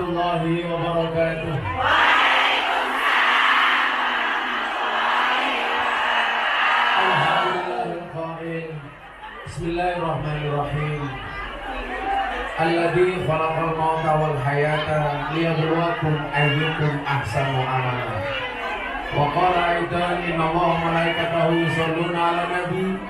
warahmatullahi wabarakatuh. Alhamdulillahirrahmanirrahim. Bismillahirrahmanirrahim. Alladzi khalaqal mauta wal hayata liyabluwakum ayyukum ahsanu amala. Wa qala aidan innallaha malaikatahu yusholluna 'alan nabi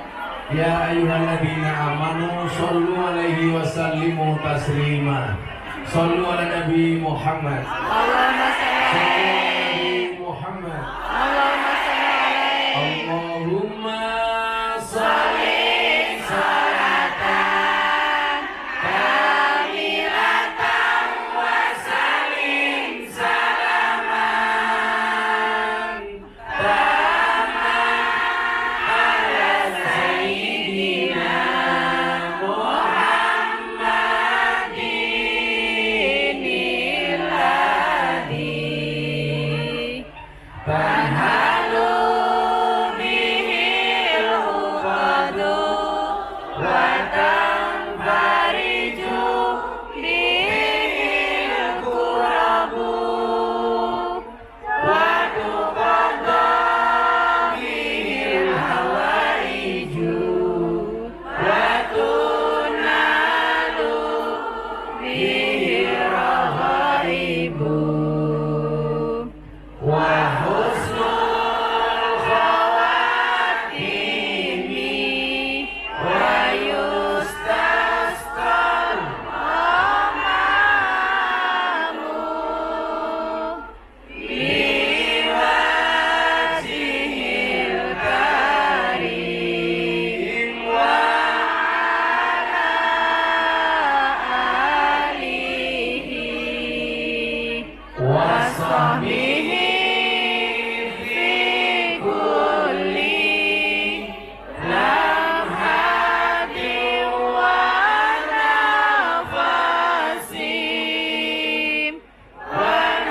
ya ayyuhalladzina amanu shollu 'alaihi wa sallimu taslima. Shollu 'ala nabi Muhammad. Allahumma shalli Shollu 'ala nabi Muhammad. Allahumma shalli alaihi Allahumma sholli salatan kamilatan wa sallim salaman taman ala sayyidina Muhammadin alladhi tanhalu bihil uqadu wa tanfariju bihil kurabu wa tuqadda bihil hawaiju wa tunalu bihil raghaibu wa husnul khawatimi wa yustasqal amamu biwajhil karim wa ala alihi wa sahbihi fi kulli lamhatin wa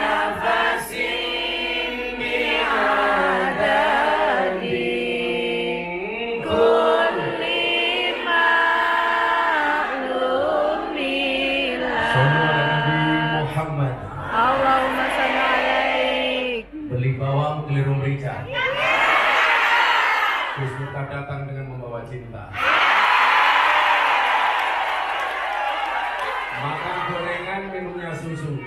nafasin bi'adadi kulli ma'lumin Shollu 'ala nabi Muhammad. Allahumma shalli alaik. Beli bawang keliru merica. Gus Miftah datang dengan membawa cinta. Makan gorengan, minumnya susu.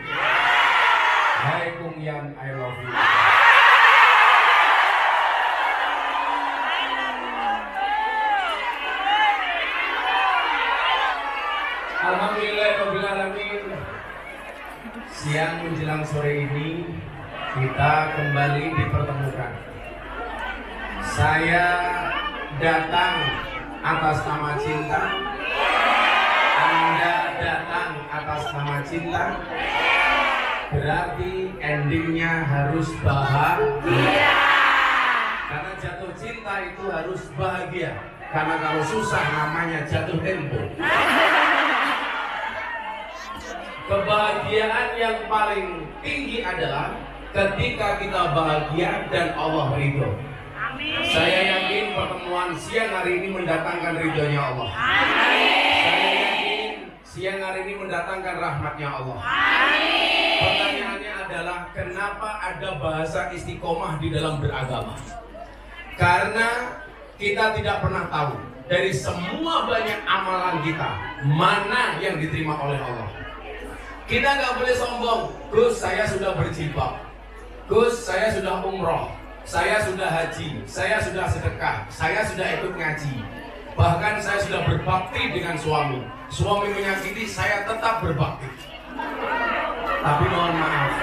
Hai Kung Yan, I love you. Alhamdulillahirrahmanirrahim. Siang menjelang sore ini kita kembali dipertemukan. Saya datang atas nama cinta. Anda datang atas nama cinta. Berarti endingnya harus bahagia. Karena jatuh cinta itu harus bahagia. Karena kalau susah namanya jatuh tempo. Kebahagiaan yang paling tinggi adalah ketika kita bahagia dan Allah ridho. Saya yakin pertemuan siang hari ini mendatangkan ridhonya Allah. Saya yakin siang hari ini mendatangkan rahmatnya Allah. Pertanyaannya adalah kenapa ada bahasa istiqomah di dalam beragama? Karena kita tidak pernah tahu dari semua banyak amalan kita mana yang diterima oleh Allah. Kita nggak boleh sombong. Gus, saya sudah berjilbab. Gus, saya sudah umroh. Saya sudah haji. Saya sudah sedekah. Saya sudah ikut ngaji. Bahkan saya sudah berbakti dengan suami. Suami menyakiti, saya tetap berbakti. Tapi mohon maaf.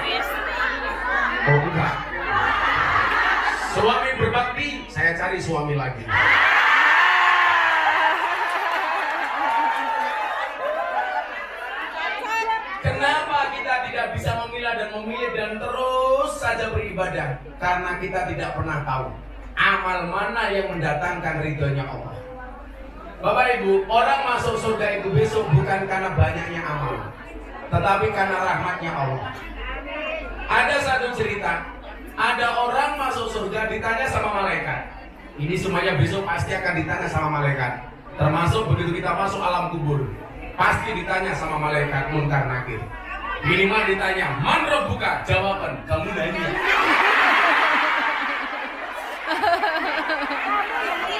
Oh enggak. Suami berbakti, saya cari suami lagi. Kenapa kita tidak bisa memilah dan memilih dan terus saja beribadah? Karena kita tidak pernah tahu amal mana yang mendatangkan ridhonya Allah. Bapak Ibu, orang masuk surga itu besok bukan karena banyaknya amal, tetapi karena rahmatnya Allah. Ada satu cerita, ada orang masuk surga ditanya sama malaikat. Ini semuanya besok pasti akan ditanya sama malaikat. Termasuk begitu kita masuk alam kubur, pasti ditanya sama malaikat Munkar Nakir. Minimal ditanya, man rabbuka? Jawaban, kamu nanya.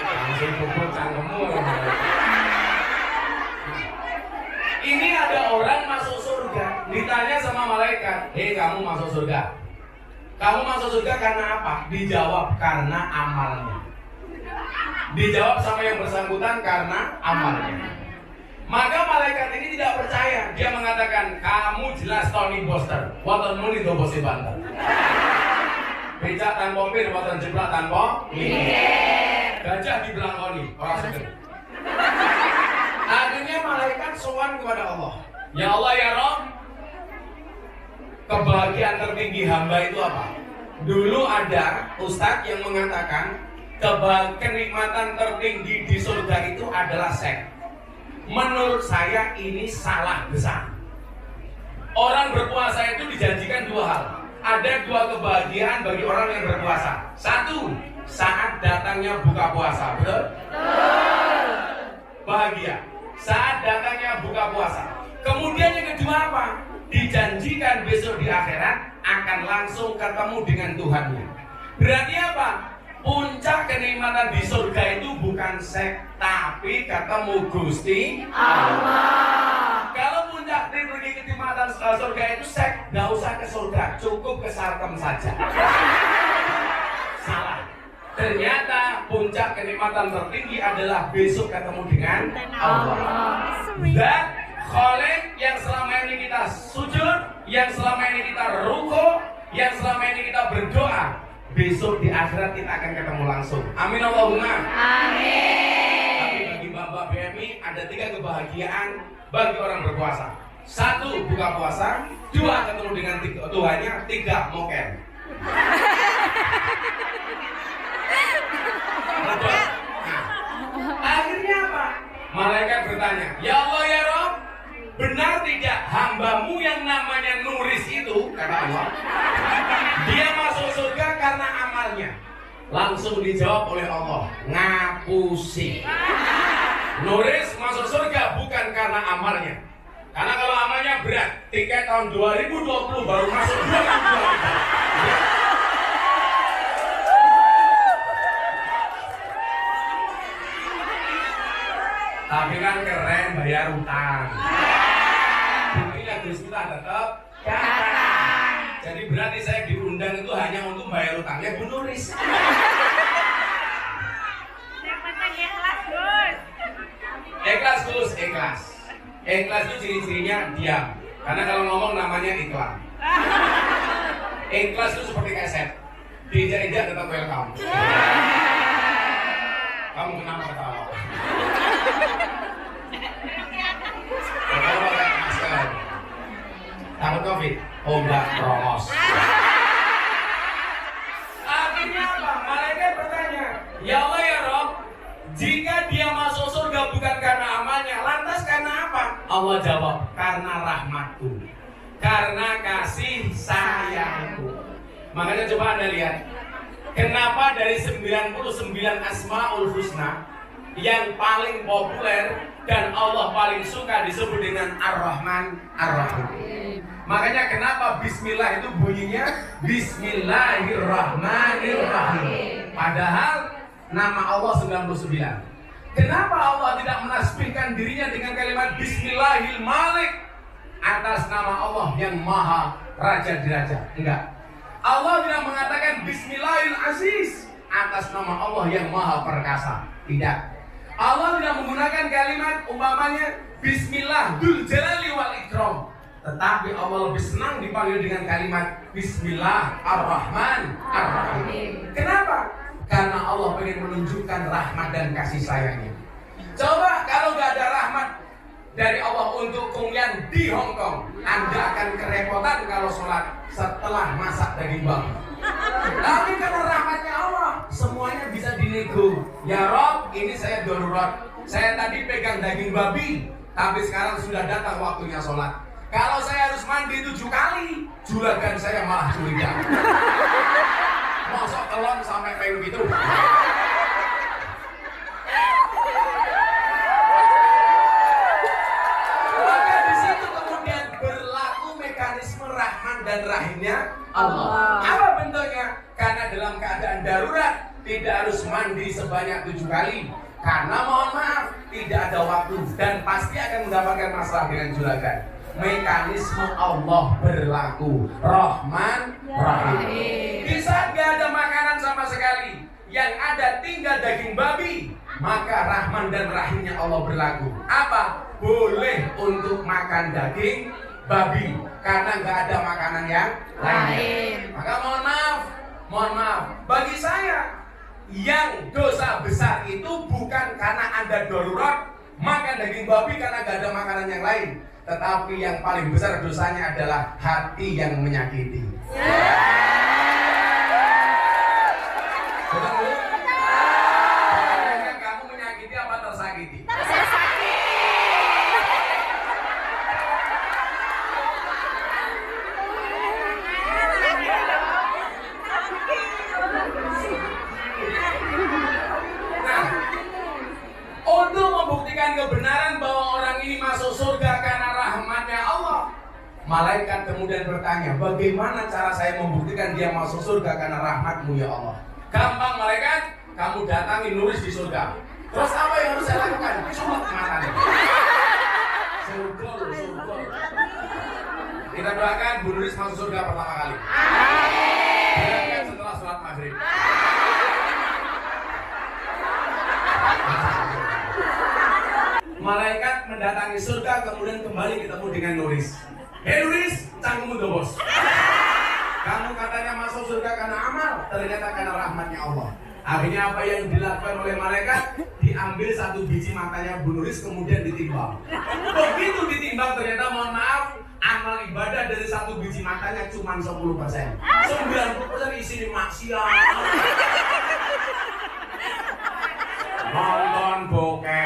Langsung pukul cangkemmu. Ini ada orang masuk surga, ditanya sama malaikat, hei kamu masuk surga. Kamu masuk surga karena apa? Dijawab karena amalnya. Dijawab sama yang bersangkutan karena amalnya. Maka malaikat ini tidak percaya. Dia mengatakan, kamu jelas Tony Boster. Wonten muni do bose banter. Becak tanpa pir, wonten jeblak tanpa minggir. Gajah dibelangkoni, orang seger. Akhirnya malaikat sowan kepada Allah. Ya Allah ya Rabb, kebahagiaan tertinggi hamba itu apa? Dulu ada ustadz yang mengatakan kenikmatan tertinggi di surga itu adalah seks. Menurut saya ini salah besar. Orang berpuasa itu dijanjikan dua hal. Ada dua kebahagiaan bagi orang yang berpuasa. Satu, saat datangnya buka puasa, betul? Bahagia saat datangnya buka puasa. Kemudian yang kedua apa? Dijanjikan besok di akhirat akan langsung ketemu dengan Tuhannya. Berarti apa? Puncak kenikmatan di surga itu bukan seks, tapi ketemu Gusti Allah. Kalau puncak tertinggi kenikmatan surga itu seks, nggak usah ke surga, cukup ke sarkem saja. Salah. Ternyata puncak kenikmatan tertinggi adalah besok ketemu dengan Allah. Dan Khalik yang selama ini kita sujud, yang selama ini kita ruku, yang selama ini kita berdoa, besok di akhirat kita akan ketemu langsung. Amin Allahumma. Amin. Tapi bagi Bapak BMI ada 3 kebahagiaan bagi orang berpuasa. 1, buka puasa. 2, ketemu dengan Tuhannya. 3, moken. Nah, akhirnya apa? Malaikat bertanya, ya Allah ya Rabb, benar tidak hambamu yang namanya Nuris itu, kata Allah, dia masuk surga karena amalnya? Langsung dijawab oleh Allah, ngapusi. Nuris masuk surga bukan karena amalnya. Karena kalau amalnya berat, tiket tahun 2020 baru masuk 2020. Tapi kan keren bayar utang. Buktinya Gus kita tetap datang. Jadi berarti saya diundang itu hanya untuk bayar utangnya Bu Nuris. Yang penting ikhlas, Gus. Ikhlas Gus, ikhlas. Ikhlas itu ciri-cirinya diam. Karena kalau ngomong namanya iklan. Ikhlas itu seperti keset. Diinjak-injak tetap welcome. Kamu kenapa ketawa? Kalau pakai masker, takut COVID? Oh enggak, promos. Akhirnya apa? Malaikat bertanya, ya Allah ya Rabb, jika dia masuk surga bukan karena amalnya, lantas karena apa? Allah jawab, karena rahmatku, karena kasih sayangku. Makanya coba Anda lihat, kenapa dari 99 Asmaul Husna yang paling populer dan Allah paling suka disebut dengan Ar-Rahman Ar-Rahim. Makanya kenapa Bismillah itu bunyinya Bismillahirrahmanirrahim. Padahal nama Allah 99. Kenapa Allah tidak menasbihkan dirinya dengan kalimat Bismillahil Malik atas nama Allah yang Maha Raja di Raja? Enggak. Allah tidak mengatakan Bismillahil Aziz atas nama Allah yang Maha Perkasa. Tidak. Allah tidak menggunakan kalimat umpamanya Bismillah Dzul Jalali wal Ikram, tetapi Allah lebih senang dipanggil dengan kalimat Bismillah Ar-Rahman Ar-Rahim. Kenapa? Karena Allah ingin menunjukkan rahmat dan kasih sayangnya. Coba kalau nggak ada rahmat dari Allah untuk Kongyan di Hong Kong, Anda akan kerepotan kalau sholat setelah masak daging babi. Tapi karena rahmatnya Allah, semuanya bisa dinego. Ya Rob, ini saya darurat. Saya tadi pegang daging babi, tapi sekarang sudah datang waktunya sholat. Kalau saya harus mandi 7 kali, juragan saya malah curiga. Mosok telon sampai kayak gitu. Maka di situ kemudian berlaku mekanisme tidak harus mandi sebanyak 7 kali. Karena mohon maaf, tidak ada waktu dan pasti akan mendapatkan masalah dengan juragan. Mekanisme Allah berlaku, Rahman Rahim. Di saat gak ada makanan sama sekali, yang ada tinggal daging babi, maka Rahman dan Rahimnya Allah berlaku. Apa? Boleh untuk makan daging babi karena nggak ada makanan yang lain. Maka mohon maaf, bagi saya yang dosa besar itu bukan karena Anda darurat makan daging babi karena nggak ada makanan yang lain, tetapi yang paling besar dosanya adalah hati yang menyakiti. Betul? Kamu menyakiti apa tersakiti? Untuk membuktikan kebenaran bahwa orang ini masuk surga karena rahmatnya Allah, malaikat kemudian bertanya, bagaimana cara saya membuktikan dia masuk surga karena rahmatmu ya Allah? Gampang malaikat, kamu datangi nulis di surga. Terus apa yang harus saya lakukan? Cuma matanya. Surga. Kita doakan Bu Nuris masuk surga pertama kali. Amin. Setelah sholat maghrib. Malaikat mendatangi surga kemudian kembali ketemu dengan Nuris. Hei Nuris, cangkemmu dobos. Kamu katanya masuk surga karena amal, ternyata karena rahmatnya Allah. Akhirnya apa yang dilakukan oleh malaikat? Diambil 1 biji matanya Bu Nuris kemudian ditimbang. Begitu ditimbang ternyata mohon maaf, amal ibadah dari 1 biji matanya cuma 10%. 90% isinya maksiat. Nonton bokeh.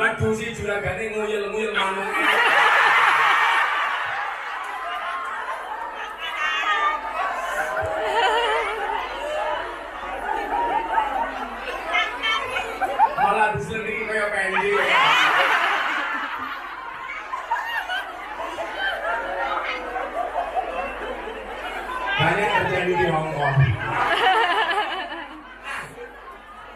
Ngadusi juragane nguyel-nguyel manungnya. Malah diselendiki kaya pendi. Banyak terjadi di Hong Kong.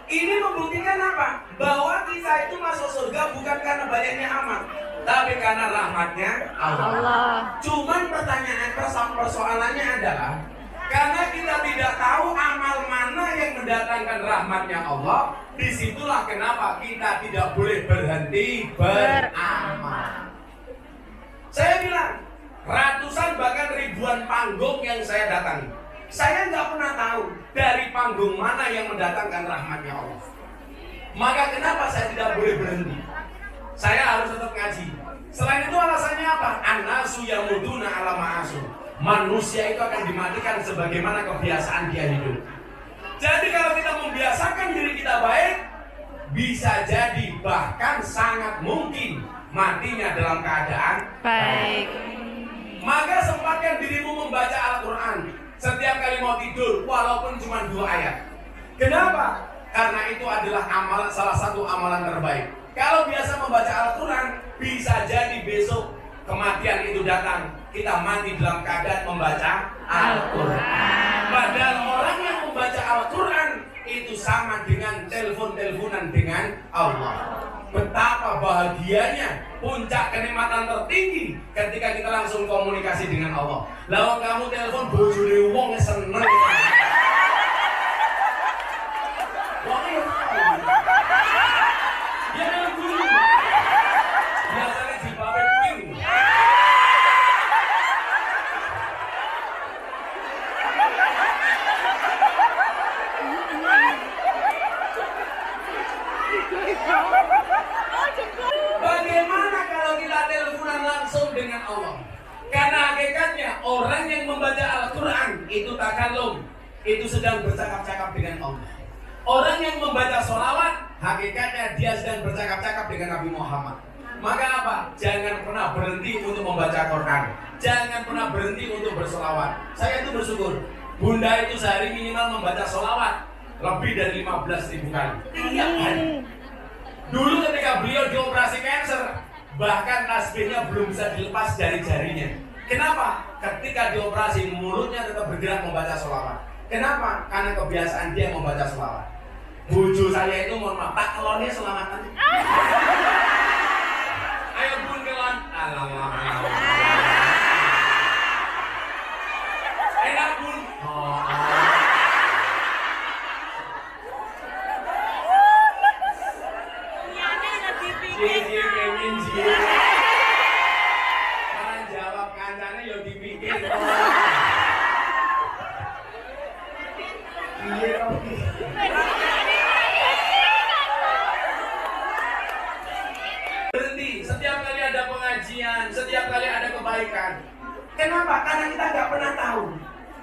Ini membuktikan apa? Bahwa kita itu masuk surga bukan karena banyaknya amal, tapi karena rahmatnya Allah. Cuman persoalannya adalah karena kita tidak tahu amal mana yang mendatangkan rahmatnya Allah. Disitulah kenapa kita tidak boleh berhenti beramal. Saya bilang ratusan bahkan ribuan panggung yang saya datangi, saya nggak pernah tahu dari panggung mana yang mendatangkan rahmatnya Allah. Maka kenapa saya tidak boleh berhenti? Saya harus tetap ngaji. Selain itu alasannya apa? An-nasu yamuduna ala ma'asu. Manusia itu akan dimatikan sebagaimana kebiasaan dia hidup. Jadi kalau kita membiasakan diri kita baik, bisa jadi bahkan sangat mungkin matinya dalam keadaan baik. Maka sempatkan dirimu membaca Al-Quran setiap kali mau tidur, walaupun cuma 2 ayat. Kenapa? Karena itu adalah salah satu amalan terbaik. Kalau biasa membaca Al-Quran, bisa jadi besok kematian itu datang, kita mati dalam keadaan membaca Al-Quran. Padahal orang yang membaca Al-Quran itu sama dengan telepon-teleponan dengan Allah. Betapa bahagianya, puncak kenikmatan tertinggi ketika kita langsung komunikasi dengan Allah. Lawan kamu telepon bojone wong seneng. Wong ya guru. Biasanya di bawah ping. Bagaimana kalau kita teleponan langsung dengan Allah? Karena hakikatnya orang yang membaca Al-Quran itu takallum, itu sedang bercakap-cakap dengan Allah. Orang yang membaca sholawat, hakikatnya dia sedang bercakap-cakap dengan Nabi Muhammad. Maka apa? Jangan pernah berhenti untuk membaca Quran. Jangan pernah berhenti untuk bersolawat. Saya itu bersyukur, Bunda itu sehari minimal membaca sholawat lebih dari 15.000 kali. Tiap hari. Dulu ketika beliau dioperasi kanker, Bahkan tasbihnya belum bisa dilepas dari jarinya. Kenapa? Ketika dioperasi mulutnya tetap bergerak membaca sholawat. Kenapa? Karena kebiasaan dia membaca sholawat. Buju saya itu mohon maaf, Pak, telurnya selamatan. Ayo bun kelon. Enak bun. Nyane lebih pikir. Orang jawab kancane ya dipikir. Iya. Berhenti setiap kali ada pengajian, setiap kali ada kebaikan. Kenapa? Karena kita nggak pernah tahu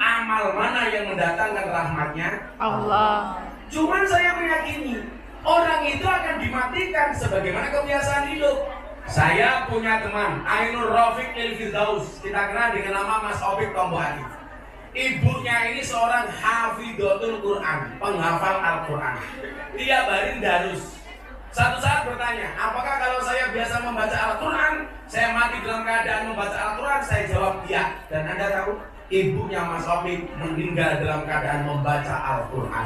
amal mana yang mendatangkan rahmatnya Allah. Cuman saya meyakini orang itu akan dimatikan sebagaimana kebiasaan hidup. Saya punya teman Ainur Rafiq Ilfirdaus, kita kenal dengan nama Mas Opik Tombohani. Ibunya ini seorang hafidhatul Quran, penghafal Al-Quran. Tiap hari darus. Satu saat bertanya, apakah kalau saya biasa membaca Al-Quran, saya mati dalam keadaan membaca Al-Quran? Saya jawab iya. Dan Anda tahu, ibunya Mas Opik meninggal dalam keadaan membaca Al-Quran.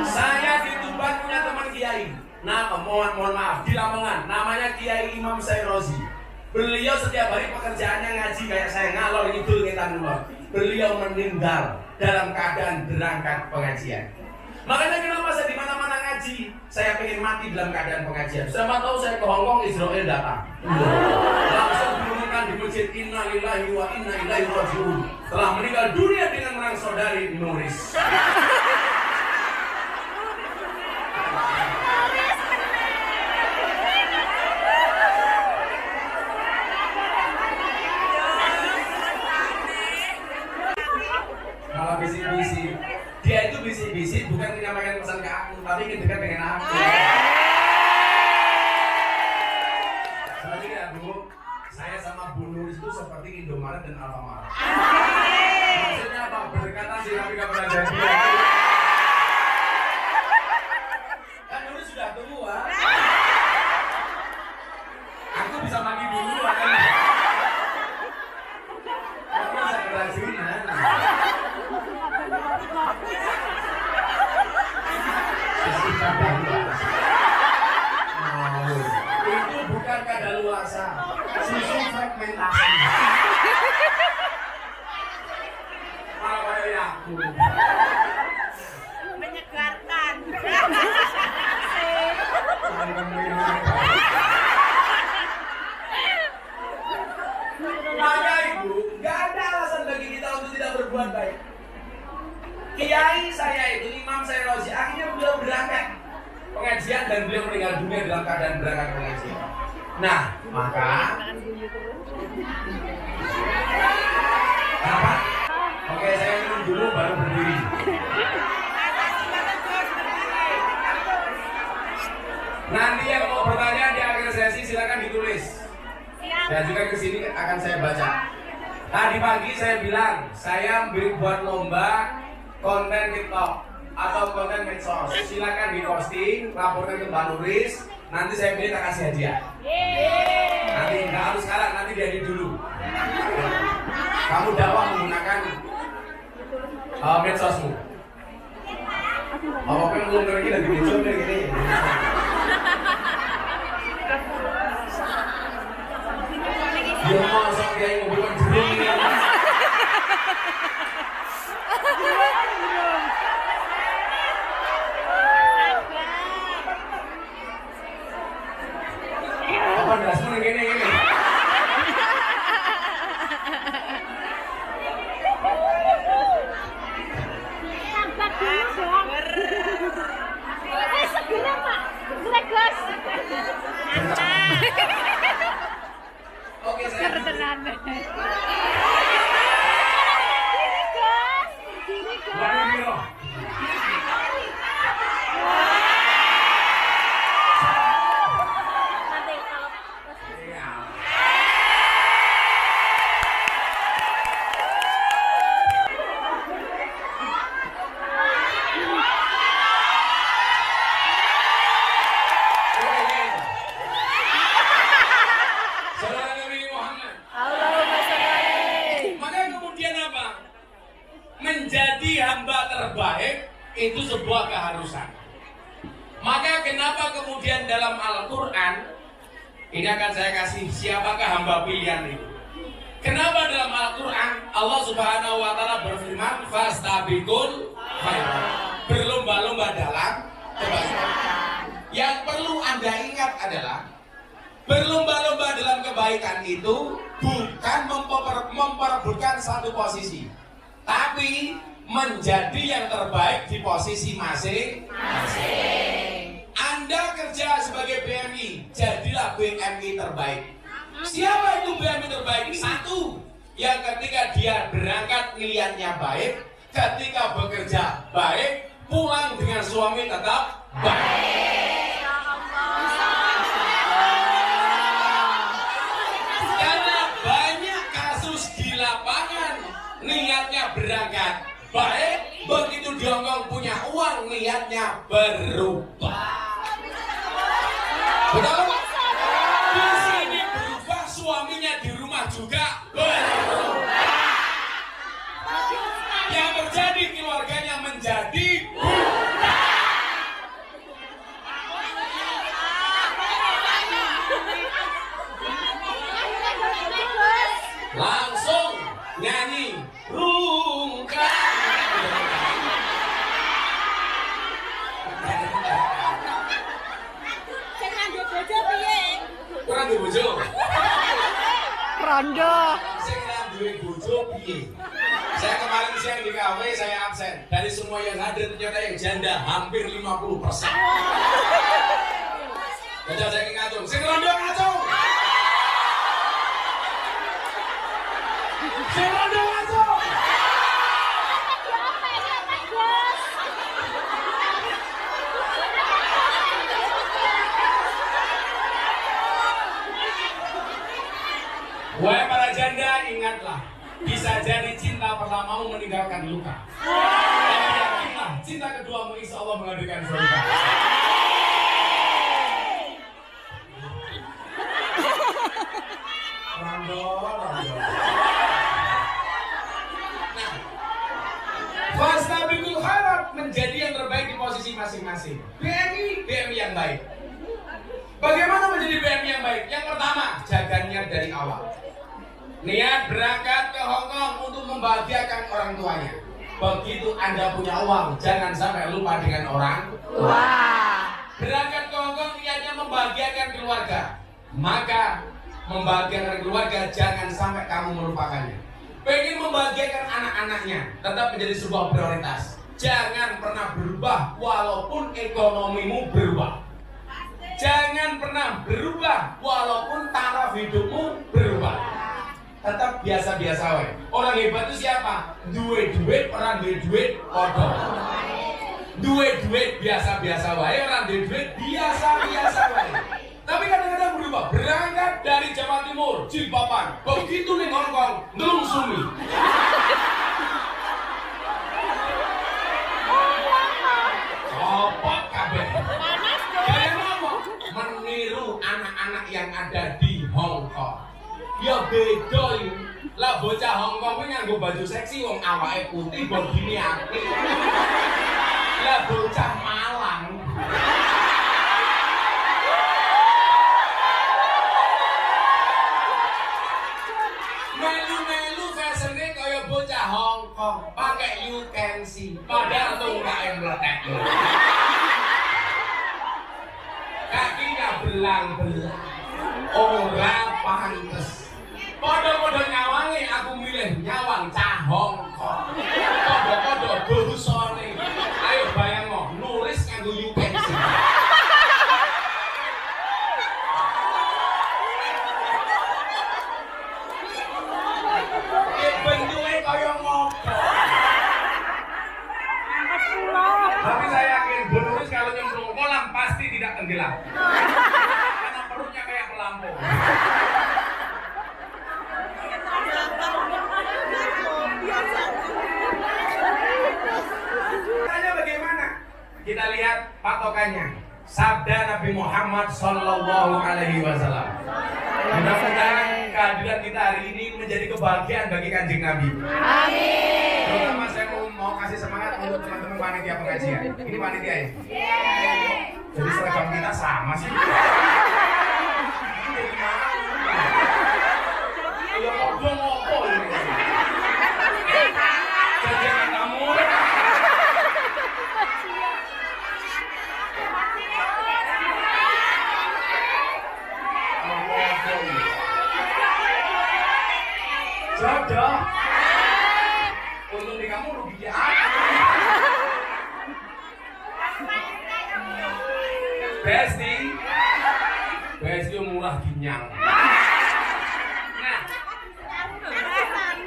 Saya di Tuban punya teman kiai. Nah, mohon maaf, di Lamongan, namanya Kiai Imam Sairozi. Beliau setiap hari pekerjaannya ngaji kayak saya, ngalor ngidul ngetan ngulor. Beliau meninggal dalam keadaan berangkat pengajian. Makanya kenapa saya di mana-mana ngaji, saya pengen mati dalam keadaan pengajian. Siapa tahu saya ke Hongkong, Israel datang. Langsung diumumkan di masjid, Inna lillahi wa inna ilaihi raji'un. Telah meninggal dunia dengan menang saudari Nuris. Malah bisik-bisik. Dia itu bisik-bisik bukan menyampaikan pesan ke aku, tapi ingin dekat dengan aku. Soalnya ya Bu, saya sama Bu Nuris itu seperti Indomaret dan Alfamart. Maksudnya apa? Berdekatan sih tapi gak pernah jadi. Kan Nuris sudah tua. Aku bisa mandi dulu akan. Aku bisa kerajinan. Itu bukan kadaluarsa, susu fragmentasi. Malah kayak aku. Menyegarkan. Maka Ibu, nggak ada alasan bagi kita untuk tidak berbuat baik. Kiai saya itu Imam Sairozi, akhirnya beliau berangkat pengajian dan beliau meninggal dunia dalam keadaan berangkat pengajian. Nah, maka apa? Oke, saya minum dulu baru berdiri. Nanti yang mau bertanya di akhir sesi silakan ditulis. Dan juga ke sini akan saya baca. Tadi pagi saya bilang saya buat lomba konten TikTok atau konten medsos. Silakan diposting, laporkan ke Mbak Nuris. Nanti saya pilih tak kasih hadiah. Nanti nggak harus sekarang, nanti diedit dulu. Kamu dakwah menggunakan medsosmu. Apa yang belum lagi lagi medsos kayak gini? Ya masa kayak ngobrol jeruk ini. Apa dasmu ini? Sambat dulu dong. Segera Pak. Gregos. Oke, saya Keretenan. Waduh, Nanti kalau iya. itu sebuah keharusan. Maka kenapa kemudian dalam Al-Quran, ini akan saya kasih siapakah hamba pilihan itu. Kenapa dalam Al-Quran Allah Subhanahu wa Ta'ala berfirman fastabiqul khairat, berlomba-lomba dalam kebaikan. Yang perlu Anda ingat adalah berlomba-lomba dalam kebaikan itu bukan memperebutkan satu posisi, tapi menjadi yang terbaik di posisi masing-masing. Anda kerja sebagai BMI, jadilah BMI terbaik. Siapa itu BMI terbaik? Satu, yang ketika dia berangkat niatnya baik, ketika bekerja baik, pulang dengan suami tetap baik. Karena banyak kasus di lapangan, niatnya berangkat baik, begitu di Hongkong punya uang, niatnya berubah. Betul? Di sini berubah, suaminya di rumah juga berubah. Yang terjadi keluarganya menjadi berubah. Langsung nyanyi rungkat. Kurang duwe bojo. Rondo. Sing ora duwe bojo piye? Saya kemarin siang di kafe, saya absen. Dari semua yang hadir ternyata yang janda hampir 50%. Jadi saya ngacung, sing rondo ngacung. Sing rondo ngacung. Wahai para janda, ingatlah, bisa jadi cinta pertamamu meninggalkan luka. Dan yakinlah, cinta keduamu insya Allah menghadirkan surga. Rondo. Nah, fastabiqul khairat, menjadi yang terbaik di posisi masing-masing. BMI yang baik. Bagaimana menjadi BMI yang baik? Yang pertama, jaga niat dari awal. Niat berangkat ke Hongkong untuk membahagiakan orang tuanya. Begitu Anda punya uang, jangan sampai lupa dengan orang tua. Berangkat ke Hongkong niatnya membahagiakan keluarga. Maka membahagiakan keluarga jangan sampai kamu melupakannya. Pengen membahagiakan anak-anaknya, tetap menjadi sebuah prioritas. Jangan pernah berubah walaupun ekonomimu berubah. Jangan pernah berubah walaupun taraf hidupmu berubah. Tetap biasa-biasa wae. Orang hebat itu siapa? Duwe duit, orang duwe duit podo. Duwe duit biasa-biasa wae, orang duwe duit biasa-biasa wae. Tapi kadang-kadang berubah. Berangkat dari Jawa Timur, jilbaban. Begitu ning Hongkong, ngelungsumi. Copot kabeh. Kayak ngomong meniru anak-anak yang ada di Hongkong. Ya beda yuk. Lah bocah Hongkong kuwi nganggo baju seksi wong awake putih bodine apik. Lah bocah Malang. Melu-melu fashionnya kaya bocah Hongkong, pakai you can see. Padahal tungkae meletek. Kakinya belang-belang. Ora pantes. Podo-podo nyawangi aku milih nyawang cah Hongkong. Podo-podo dosane. Ayo bayangno, nulis kanggo you can see. Bentuke kaya ngopo. Tapi saya yakin penulis kalau nyemplung kolam pasti tidak tenggelam. Karena perutnya kayak pelampung. Caranya bagaimana? Kita lihat patokannya. Sabda Nabi Muhammad Sallallahu Alaihi Wasallam. Mudah-mudahan kehadiran kita hari ini menjadi kebahagiaan bagi Kanjeng Nabi. Amin. Terutama saya mau mau kasih semangat untuk teman-teman panitia pengajian. Ini panitia ya? Jadi seragam kita sama sih. Jadi mana? Ya mau ngopo ini. Jadi kamu. Jodoh. Untung di kamu rugi ya. Besti murah ginyang. Nah,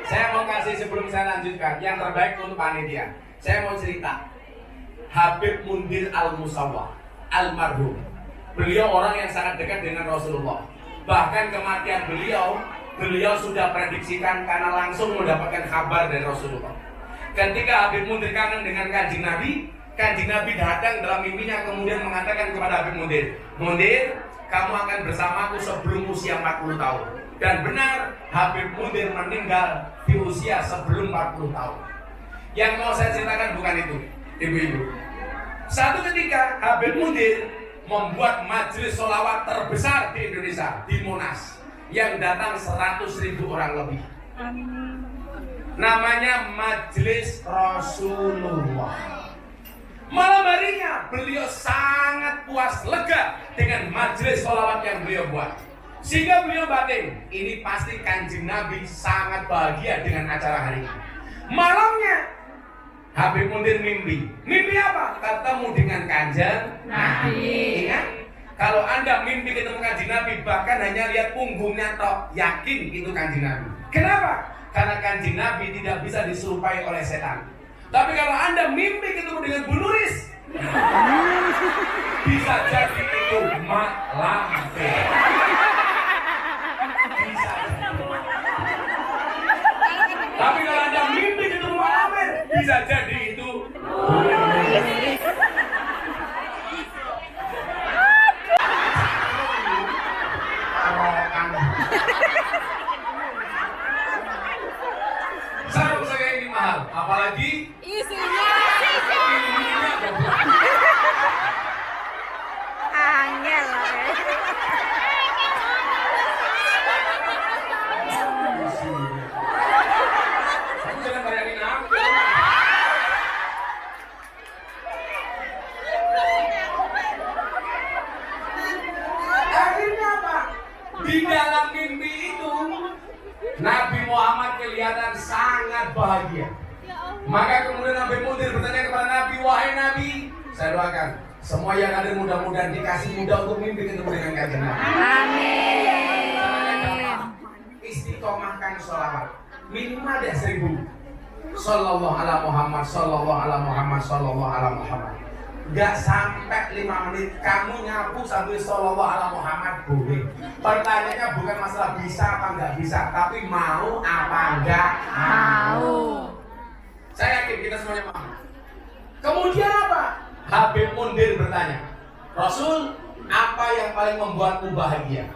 saya mau kasih sebelum saya lanjutkan yang terbaik untuk panitia. Saya mau cerita Habib Mundir Al-Musawwah almarhum. Beliau orang yang sangat dekat dengan Rasulullah. Bahkan kematian beliau sudah prediksikan karena langsung mendapatkan kabar dari Rasulullah. Ketika Habib Mundir kangen dengan Kanjeng Nabi datang dalam mimpinya kemudian mengatakan kepada Habib Mundir, "Mundir, kamu akan bersamaku sebelum usia 40 tahun." Dan benar, Habib Mundir meninggal di usia sebelum 40 tahun. Yang mau saya ceritakan bukan itu, ibu-ibu. Satu ketika Habib Mundir membuat majelis sholawat terbesar di Indonesia, di Monas, yang datang 100.000 orang lebih. Namanya Majelis Rasulullah. Malam harinya beliau sangat puas lega dengan majelis sholawat yang beliau buat. Sehingga beliau batin, ini pasti Kanjeng Nabi sangat bahagia dengan acara hari ini. Malamnya Habib Mundir mimpi. Mimpi apa? Ketemu dengan Kanjeng Nabi. Ingat? Kalau Anda mimpi ketemu Kanjeng Nabi, bahkan hanya lihat punggungnya tok, yakin itu Kanjeng Nabi. Kenapa? Karena Kanjeng Nabi tidak bisa diserupai oleh setan. Tapi kalau Anda mimpi ketemu dengan Bu Nuris, bisa jadi itu Mak Lampir. Bisa jadi. Tapi kalau Anda mimpi ketemu Mak Lampir, bisa jadi itu Bu Nuris. Sarung saya ini mahal, apalagi Isunya ilmunya goblok. angel lah. Kamu jangan bayangin aku. Akhirnya apa? Di dalam mimpi itu Nabi Muhammad kelihatan sangat bahagia. Maka kemudian Nabi Mundir bertanya kepada Nabi, "Wahai Nabi, saya doakan semua yang ada mudah-mudahan dikasih mudah untuk mimpi ketemu dengan Kanjeng Nabi." Amin. Istiqomahkan sholawat minimal ada 1000. Sallallahu ala Muhammad, sallallahu ala Muhammad, sallallahu ala Muhammad. Gak sampai 5 menit kamu nyapu sambil sallallahu ala Muhammad boleh. Pertanyaannya bukan masalah bisa apa nggak bisa, tapi mau apa nggak mau. Saya yakin kita semuanya mau. Kemudian apa? Habib Mundir bertanya, "Rasul, apa yang paling membuatmu bahagia?"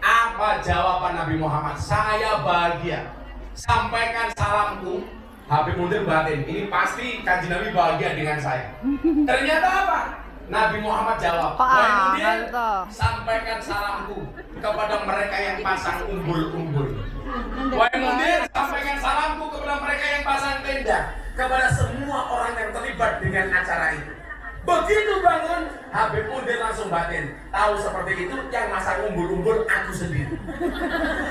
Apa jawaban Nabi Muhammad? "Saya bahagia. Sampaikan salamku." Habib Mundir batin, ini pasti Kanjeng Nabi bahagia dengan saya. Ternyata apa? Nabi Muhammad jawab, "Wahai Mundir, sampaikan salamku kepada mereka yang pasang umbul-umbul. Wahai Mundir, sampaikan salamku kepada mereka yang pasang tenda, kepada semua orang yang terlibat dengan acara itu." Begitu bangun, Habib Mundir langsung batin, tahu seperti itu yang masang umbul-umbul aku sendiri.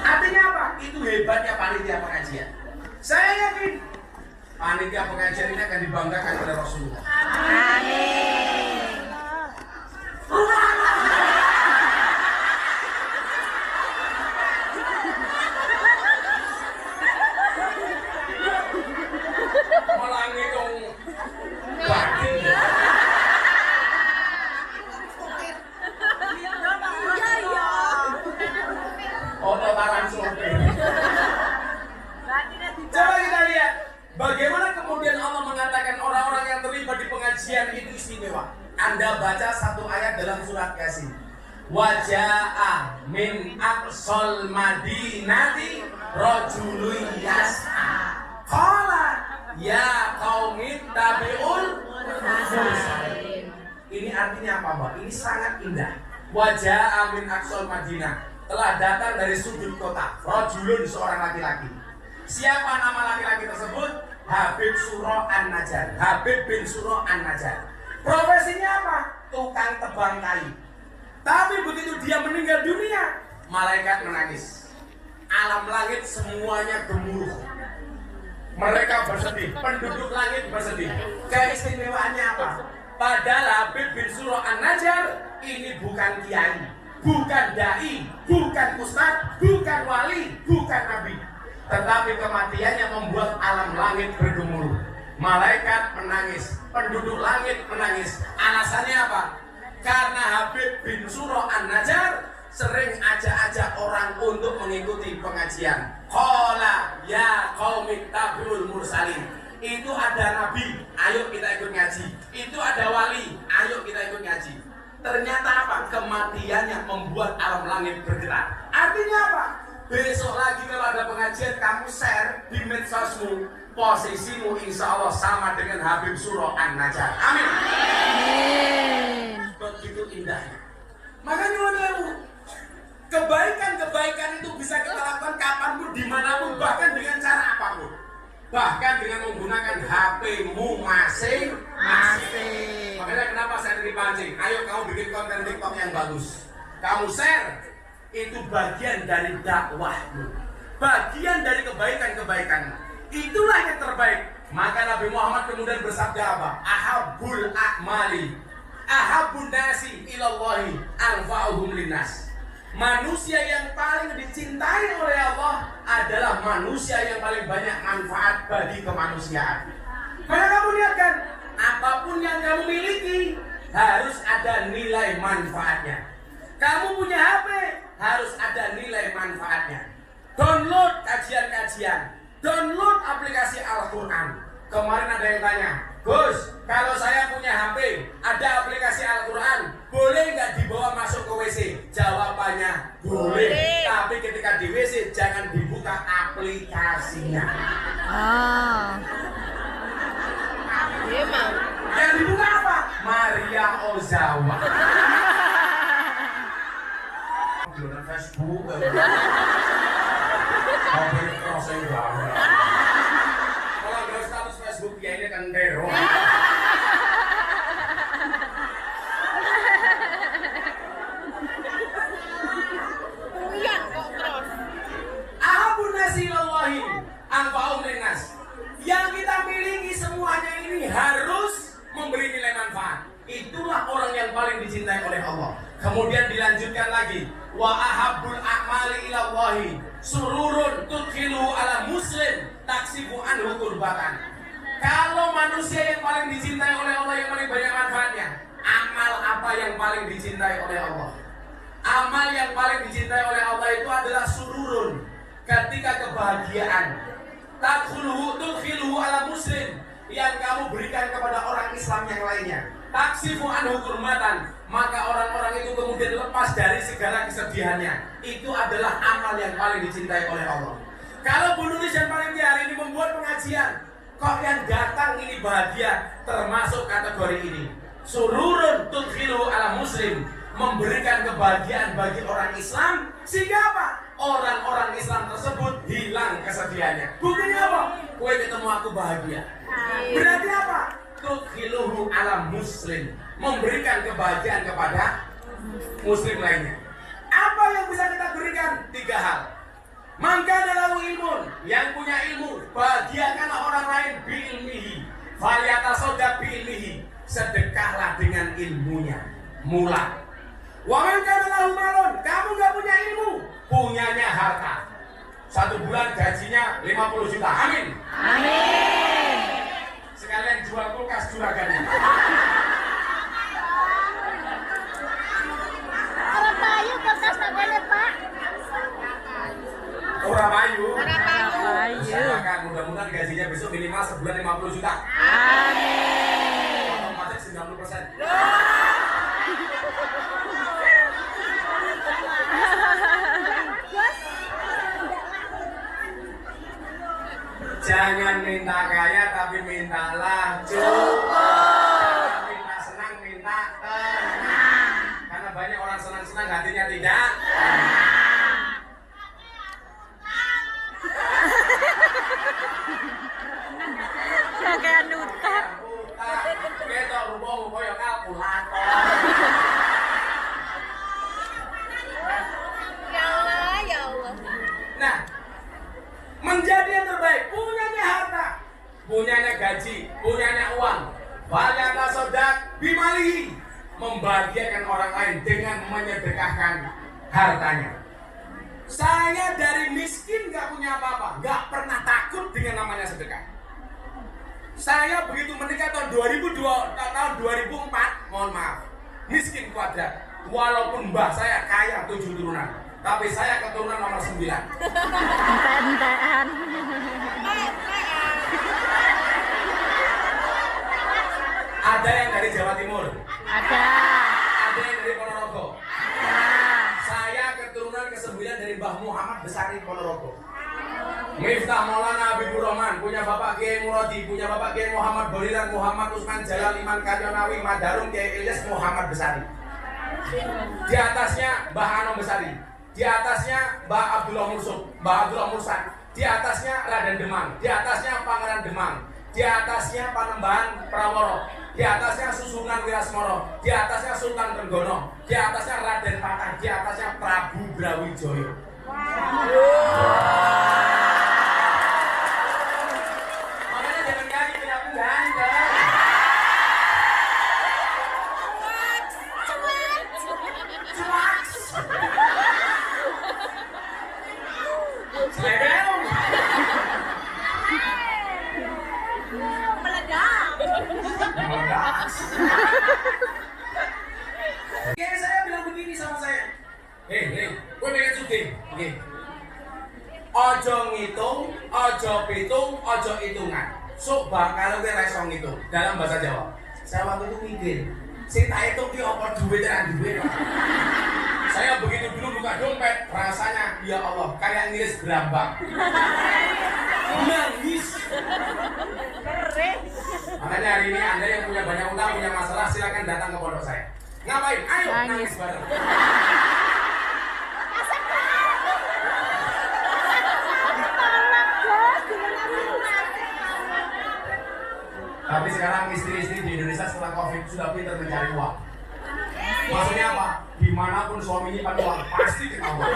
Artinya apa? Itu hebatnya panitia pengajian. Saya yakin panitia pengajian ini akan dibanggakan oleh Rasulullah. Amin. Melangi dong batin. Oh, tawaran sopir. Coba kita lihat bagaimana kemudian Allah mengatakan orang-orang yang terlibat di pengajian itu istimewa. Anda baca satu ayat dalam surat Yasin. Waja'a min aqsal madinati rajulun yas'a. Qala ya qaumit tabi'ul mursalin. Ini artinya apa, Mbak? Ini sangat indah. Wajah min aqsal Madinah, telah datang dari sudut kota rajulun, seorang laki-laki. Siapa nama laki-laki tersebut? Habib Suro An-Najjar. Habib bin Suro An-Najjar. Profesinya apa? Tukang tebang kayu. Tapi begitu dia meninggal dunia, malaikat menangis. Alam langit semuanya gemuruh. Mereka bersedih, penduduk langit bersedih. Keistimewaannya apa? Padahal Habib bin Suro An-Najjar ini bukan kiai, bukan dai, bukan ustadz, bukan wali, bukan nabi. Tetapi kematiannya membuat alam langit bergemuruh. Malaikat menangis, penduduk langit menangis. Alasannya apa? Karena Habib bin Suro An-Najjar sering ajak-ajak orang untuk mengikuti pengajian. Qala ya qaumit tabi'ul mursalin. Itu ada nabi, ayo kita ikut ngaji. Itu ada wali, ayo kita ikut ngaji. Ternyata apa? Kematiannya membuat alam langit bergerak. Artinya apa? Besok lagi kalau ada pengajian, kamu share di medsosmu, posisimu insya Allah sama dengan Habib Suro An-Najjar. Amin. Begitu indahnya. Makanya kebaikan-kebaikan itu bisa kita lakukan kapanpun, dimanapun, bahkan dengan cara apapun. Bahkan dengan menggunakan HP-mu masing-masing. Makanya kenapa saya dipancing? Ayo kamu bikin konten TikTok yang bagus. Kamu share. Itu bagian dari dakwahmu, bagian dari kebaikan-kebaikanmu. Itulah yang terbaik. Maka Nabi Muhammad kemudian bersabda apa? Ahabbul a'mali ahabbun nasi ilallahi anfa'uhum linnas. Manusia yang paling dicintai oleh Allah adalah manusia yang paling banyak manfaat bagi kemanusiaan. Maka kamu lihat kan, apapun yang kamu miliki harus ada nilai manfaatnya. Kamu punya HP, harus ada nilai manfaatnya. Download kajian-kajian, download aplikasi Al-Quran. Kemarin ada yang tanya, Gus, kalau saya punya HP, ada aplikasi Al-Quran, boleh nggak dibawa masuk ke WC? Jawabannya boleh. Tapi ketika di WC jangan dibuka aplikasinya. Yang dibuka apa? Maria Ozawa. Jualan Facebook, HP crossing banget. Kalau ada status Facebook ya ini kan teror. Ahabun nasi ilallahi anfa'uhum linnas. Yang kita miliki semuanya ini harus memberi nilai manfaat. Itulah orang yang paling dicintai oleh Allah. Kemudian dilanjutkan lagi, wa ahabbul a'mali ilallahi sururun tudkhilu ala muslim taksifu anhu kurbatan. Kalau manusia yang paling dicintai oleh Allah, yang paling banyak manfaatnya, amal apa yang paling dicintai oleh Allah? Amal yang paling dicintai oleh Allah itu adalah sururun, ketika kebahagiaan. Tudkhilu ala muslim, yang kamu berikan kepada orang Islam yang lainnya. Taksifu anhu kurmatan, maka orang-orang itu kemudian lepas dari segala kesedihannya. Itu adalah amal yang paling dicintai oleh Allah. Kalau Bu Nuris dan panitia hari ini membuat pengajian, kok yang datang ini bahagia, termasuk kategori ini. Sururun tudkhilu ala muslim, memberikan kebahagiaan bagi orang Islam, sehingga apa? Orang-orang Islam tersebut hilang kesedihannya. Buktinya apa? Kowe ketemu aku bahagia. Berarti apa? Tudkhiluhu ala muslim, memberikan kebahagiaan kepada muslim lainnya. Apa yang bisa kita berikan? 3 hal. Maka dalam ilmun, yang punya ilmu, bahagiakanlah orang lain biilmihi, falyatasodaq biilmihi, sedekahlah dengan ilmunya. Mula. Wa man kana lahu malun, kamu gak punya ilmu, punyanya harta. 1 bulan gajinya 50 juta. Amin. Amin. Sekalian jual kulkas juragannya. Orang payu kulkas tak boleh, Pak. Orang payu. Payu. Mudah-mudahan gajinya besok minimal sebulan 50 juta. Amin. Potong pajak 90%. Jangan minta kaya tapi mintalah cukup. Jangan minta senang, minta tenang. Karena banyak orang senang-senang hatinya tidak tenang. Kayak nuta. Ketok rupa-rupa ya kalkulator. Ya Allah, ya Allah. Nah, menjadi yang terbaik, punyanya harta, punyanya gaji, punyanya uang, banyak tasodak bimali, membahagiakan orang lain dengan menyedekahkan hartanya. Saya dari miskin gak punya apa-apa, gak pernah takut dengan namanya sedekah. Saya begitu menikah tahun 2004, mohon maaf, miskin kuadrat. Walaupun mbah saya kaya 7 turunan, tapi saya keturunan nomor 9. Entek-entekan. Ada yang dari Jawa Timur, Ada. ada yang dari Ponorogo. Saya keturunan ke-9 dari Mbah Muhammad Besari Ponorogo. Miftah Maulana Habibur Rahman, punya Bapak Kiai Muradi, punya Bapak Kiai Muhammad Boliran, Muhammad Usman Jalal, Iman Karyonawi, Madarum, Kiai Ilyas Muhammad Besari. Di atasnya Mbah Anom Besari, di atasnya Mbah Abdullah Mursuk, Mbah Abdullah Mursak, di atasnya Raden Demang, di atasnya Pangeran Demang, di atasnya Panembahan Praworo, di atasnya Susunan Wirasmoro, di atasnya Sultan Trenggono, di atasnya Raden Patah, di atasnya Prabu Brawijaya. Makanya jangan kaget punya aku ganteng. Selebel. Meledak. Oke, saya bilang begini sama saya. Hei, gue pengen syuting. Oke. Ojo ngitung, ojo pitung, ojo hitungan. Sok bakal gue reso ngitung dalam bahasa Jawa. Saya waktu itu mikir, sing tak hitung ki apa duit dan duit. Saya begitu dulu buka dompet, rasanya ya Allah kayak ngiris gerambak. Nangis. Makanya hari ini Anda yang punya banyak utang, punya masalah, silakan datang ke pondok saya. Ngapain? Ayo nangis bareng. Tapi sekarang istri-istri di Indonesia setelah COVID sudah pintar mencari uang. Maksudnya apa? Dimanapun suaminya pada uang pasti ketahuan.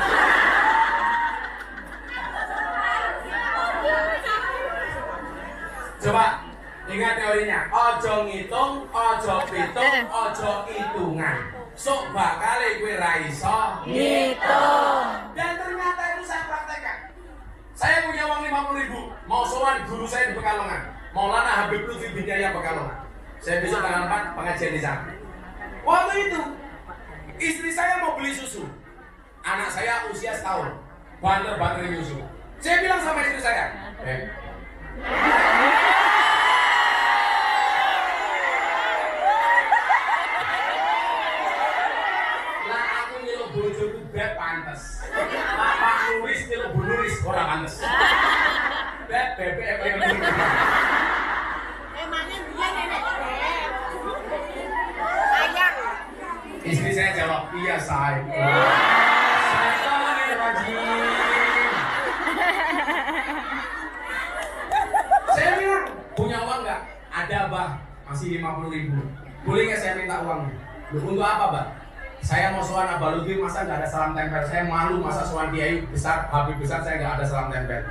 Coba ingat teorinya. Ojo ngitung, ojo pitung, ojo hitungan. Sok bakal gue raiso Ngitung. Dan ternyata itu saya praktekkan. Saya punya uang 50.000, mau sowan guru saya di Pekalongan, Maulana Habib Lutfi bin Yahya Pekalongan. Saya besok tanggal 4 pengajian di sana. Waktu itu istri saya mau beli susu, anak saya usia setahun, banter-banter susu. Saya bilang sama istri saya, lah aku nyeluk bojoku beb pantes. Pak Nuris nyeluk Bu Nuris ora pantes. Beb. Emangnya dia nenek beb. Ayang. Istri saya jawab, iya say. Saya bilang, punya uang nggak? Ada bah, masih 50.000. Boleh nggak saya minta uangnya? Untuk apa bah? Saya mau sowan Abah Lutfi, masa nggak ada salam tempel? Saya malu masa sowan Kiai besar, Habib besar, saya nggak ada salam tempel.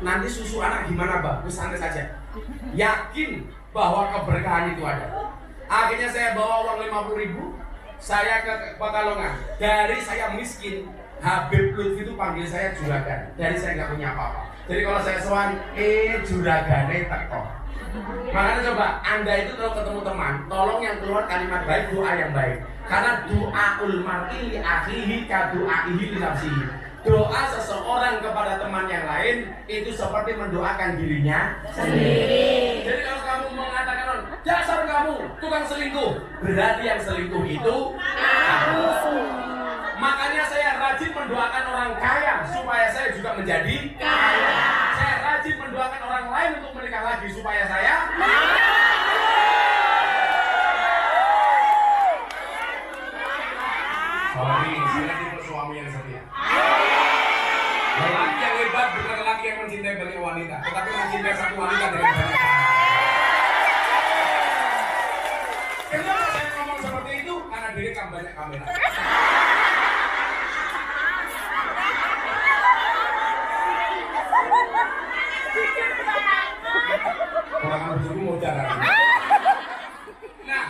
Nanti susu anak gimana bah? Terus santai saja. Yakin bahwa keberkahan itu ada. Akhirnya saya bawa uang 50.000, saya ke Pekalongan. Dari saya miskin, Habib Lutfi itu panggil saya juragan. Dari saya nggak punya apa-apa. Jadi kalau saya sowan, juragane teko. Makanya coba, Anda itu kalau ketemu teman, tolong yang keluar kalimat baik, doa yang baik. Karena doaul mar'i li akhihi ka doaihi li nafsihi. Doa seseorang kepada teman yang lain itu seperti mendoakan dirinya sendiri. Jadi kalau kamu mengatakan, dasar kamu tukang selingkuh, berarti yang selingkuh itu kamu. Makanya saya rajin mendoakan orang kaya supaya saya juga menjadi kaya. Saya rajin mendoakan orang Lelaki yang hebat bukan lelaki yang mencintai banyak wanita, tetapi mencintai satu wanita dengan banyak. Kenapa saya ngomong seperti itu? Karena direkam banyak kamera. Orang berjuru mau jalan. Nah,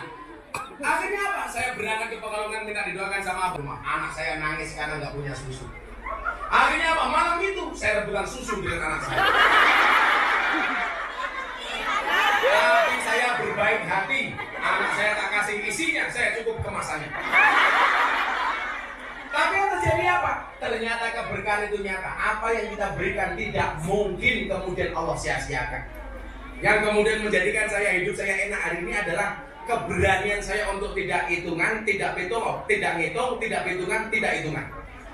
akhirnya apa? Saya berangkat ke Pekalongan minta didoakan sama rumah. Anak saya nangis karena nggak punya susu. Akhirnya apa? Malam itu saya rebutan susu dengan anak saya. Tapi saya berbaik hati. Anak saya tak kasih isinya, saya cukup kemasannya. Tapi yang terjadi apa? Ternyata keberkahan itu nyata. Apa yang kita berikan tidak mungkin kemudian Allah sia-siakan. Yang kemudian menjadikan saya hidup saya enak hari ini adalah keberanian saya untuk tidak hitungan, tidak hitung, tidak ngitung, tidak hitungan, tidak hitungan.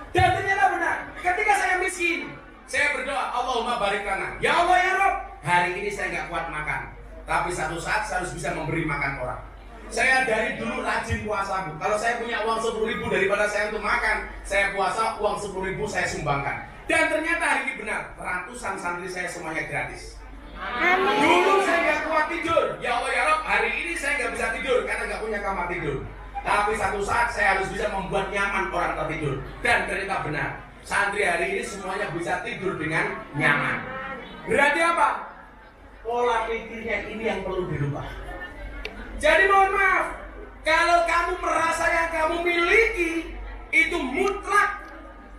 Dan ternyata benar, ketika saya miskin, saya berdoa, Allahumma barik lana. Ya Allah ya Rabb, hari ini saya nggak kuat makan, tapi satu saat saya harus bisa memberi makan orang. Saya dari dulu rajin puasa, Bu. Kalau saya punya uang 10.000 daripada saya untuk makan, saya puasa uang 10.000 saya sumbangkan. Dan ternyata hari ini benar, ratusan santri saya semuanya gratis. Amin. Dulu saya nggak kuat tidur, ya Allah ya Rabb, hari ini saya nggak bisa tidur karena nggak punya kamar tidur. Tapi satu saat saya harus bisa membuat nyaman orang tertidur. Dan ternyata benar, santri hari ini semuanya bisa tidur dengan nyaman. Berarti apa? Pola pikirnya ini yang perlu dirubah. Jadi mohon maaf, kalau kamu merasa yang kamu miliki itu mutlak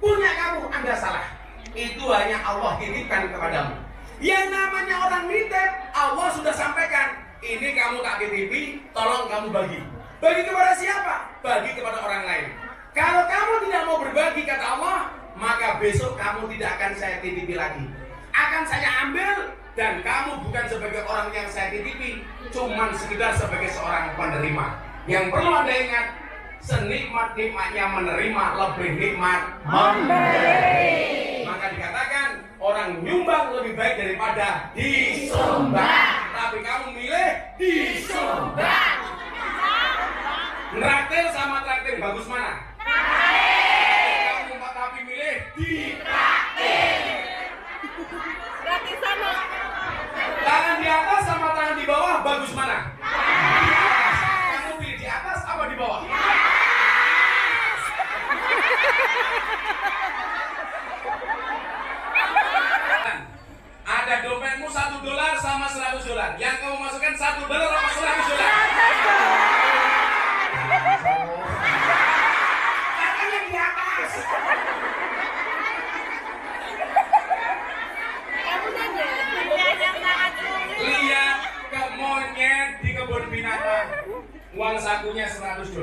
punya kamu, Anda salah. Itu hanya Allah titipkan kepadamu. Yang namanya orang nitip, Allah sudah sampaikan, ini kamu tak titipi, tolong kamu bagi. Bagi kepada siapa? Bagi kepada orang lain. Kalau kamu tidak mau berbagi kata Allah, maka besok kamu tidak akan saya titipi lagi. Akan saya ambil dan kamu bukan sebagai orang yang saya titipi, cuman sekedar sebagai seorang penerima. Yang perlu Anda ingat, senikmat-nikmatnya menerima lebih nikmat memberi. Maka dikatakan orang nyumbang lebih baik daripada disumbang. Tapi kamu milih disumbang. Traktir sama traktir bagus mana? Kamu tapi milih ditraktir. Berarti sama. Tangan di atas sama tangan di bawah bagus mana? Di atas. Kamu pilih di atas apa di bawah? Ada dompetmu $1 sama $100. Yang kamu masukkan $1 apa $100? Tangan yang di atas. Lihat ke monyet di kebun binatang, uang sakunya $100.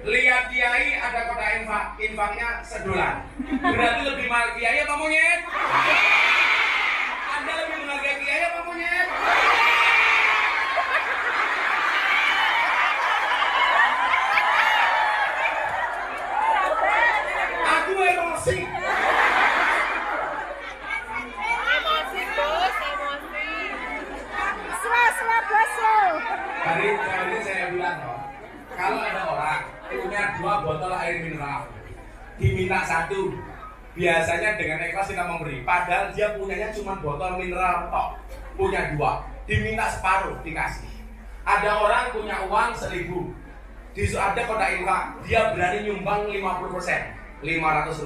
Lihat kiai ada kotak infaknya $1. Berarti lebih mahal kiai apa monyet? Anda lebih menghargai kiai apa monyet? Aku emosi. Hari ini saya bilang loh, kalau ada orang punya 2 botol air mineral, diminta 1, biasanya dengan ikhlas kita memberi. Padahal dia punyanya cuma botol mineral tok, punya 2, diminta separuh dikasih. Ada orang punya uang 1.000, ada kotak infak, dia berani nyumbang 50%, Rp500.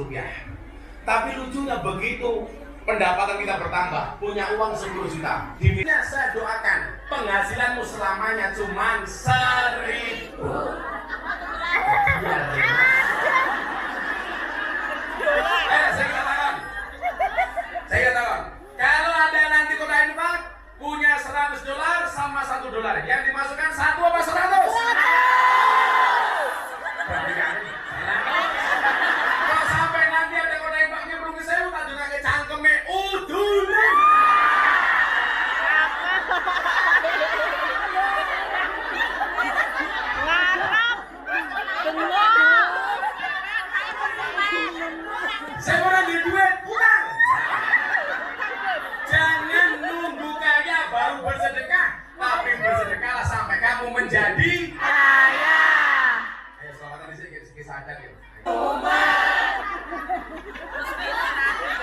Tapi lucunya begitu pendapatan kita bertambah, punya uang 10 juta. Diminta saya doakan penghasilanmu selamanya cuma 1.000. Saya katakan, kalau ada nanti kotak infak punya $100 sama $1, yang dimasukkan 1 apa 100? Kalau sampai nanti ada kotak infaknya belum saya tak juga ke cangkeme udune. Ngarap. Benar.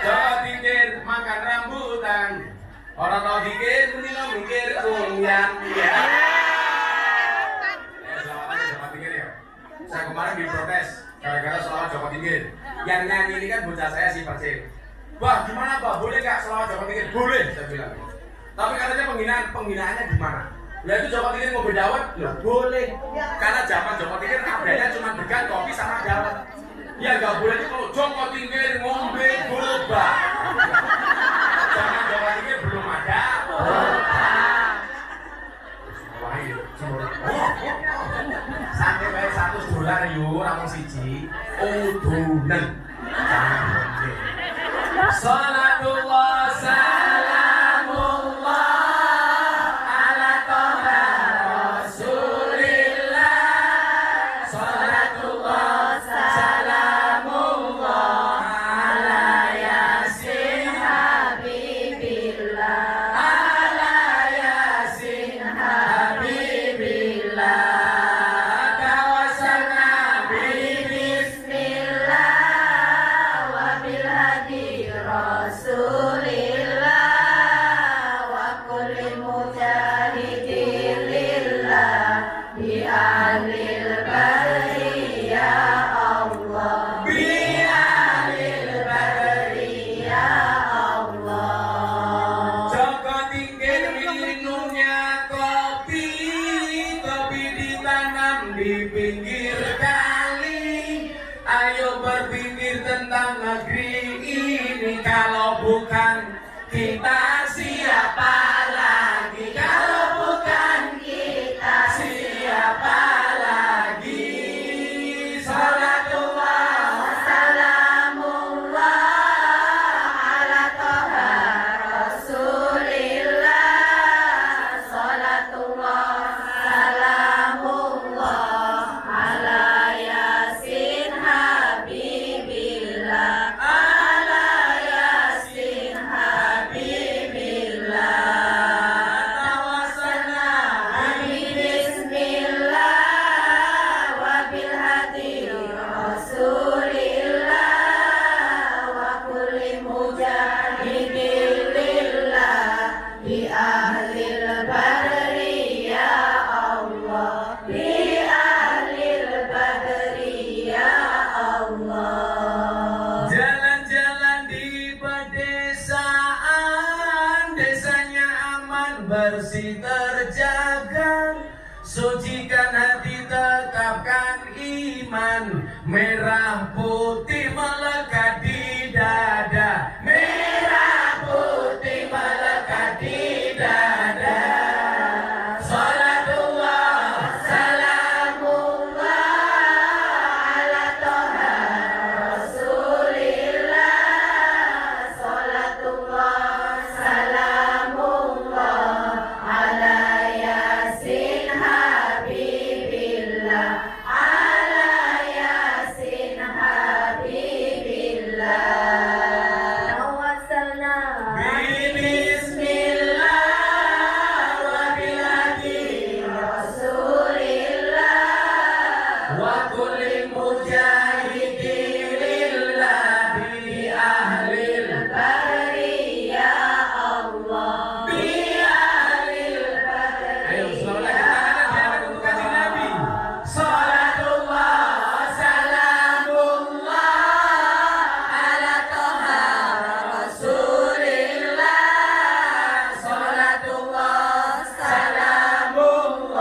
Joko Tingkir makan rambutan. Orang tahu dikir, mending lo mikir kunyang. Ya. Selawatnya Joko Tingkir ya. Saya kemarin diprotes gara-gara selawat Joko Tingkir. Yang nyanyi ini kan bocah saya si Persib. Wah, gimana Pak? Boleh nggak selawat Joko Tingkir? Boleh, saya bilang. Tapi katanya penghinaannya gimana? Lah itu Joko Tingkir mau berdawet? Loh, boleh. Karena zaman Joko Tingkir adanya cuma degan kopi sama dawet. Ya nggak boleh itu kalau Joko Tingkir ngombe boba. Zaman Joko Tingkir belum ada. Sampai kayak $100 yuk, ramong siji. Udunan. Salatullah salamullah ala toha rasulillah. Salatullah salamullah ala yasin habibillah. Ala yasin habibillah. Tawassalna bismillah wa bil hadi rasulillah wa kulli mujahidin lillah bi ahlil badri ya Allah. Bi ahlil badri ya Allah. Joko Tingkir minumnya kopi, kopi ditanam di pinggir kali. Ayo berpikir tentang negeri ini, kalau bukan kita siapa lagi? Kalau bukan kita siapa lagi? Salatullah salamullah ala toha rasulillah. Salatullah salamullah ala yasin habibillah. Ala yasin habibillah. Tawassalna bismillah wa bil hadi rasulillah wa kulli mujahidin lillah bi ahlil badri ya Allah. Bi ahlil badri ya Allah. Jalan-jalan di pedesaan, desanya aman bersih terjaga. Sucikan hati, tetapkan iman. Merah putih melekat di dada. Merah putih melekat di dada. Salatullah salamullah ala toha rasulillah. Salatullah salamullah ala yasin habibillah. Ala yasin habibillah. Tawassalna bismillah wa bil hadi rasulillah wa kulli mujahidin lillah bi ahlil badri ya Allah. Bi ahlil badri. Ayo selawat tangannya untuk kanjeng Nabi. Salatullah salamullah ala toha rasulillah. Salatullah salamullah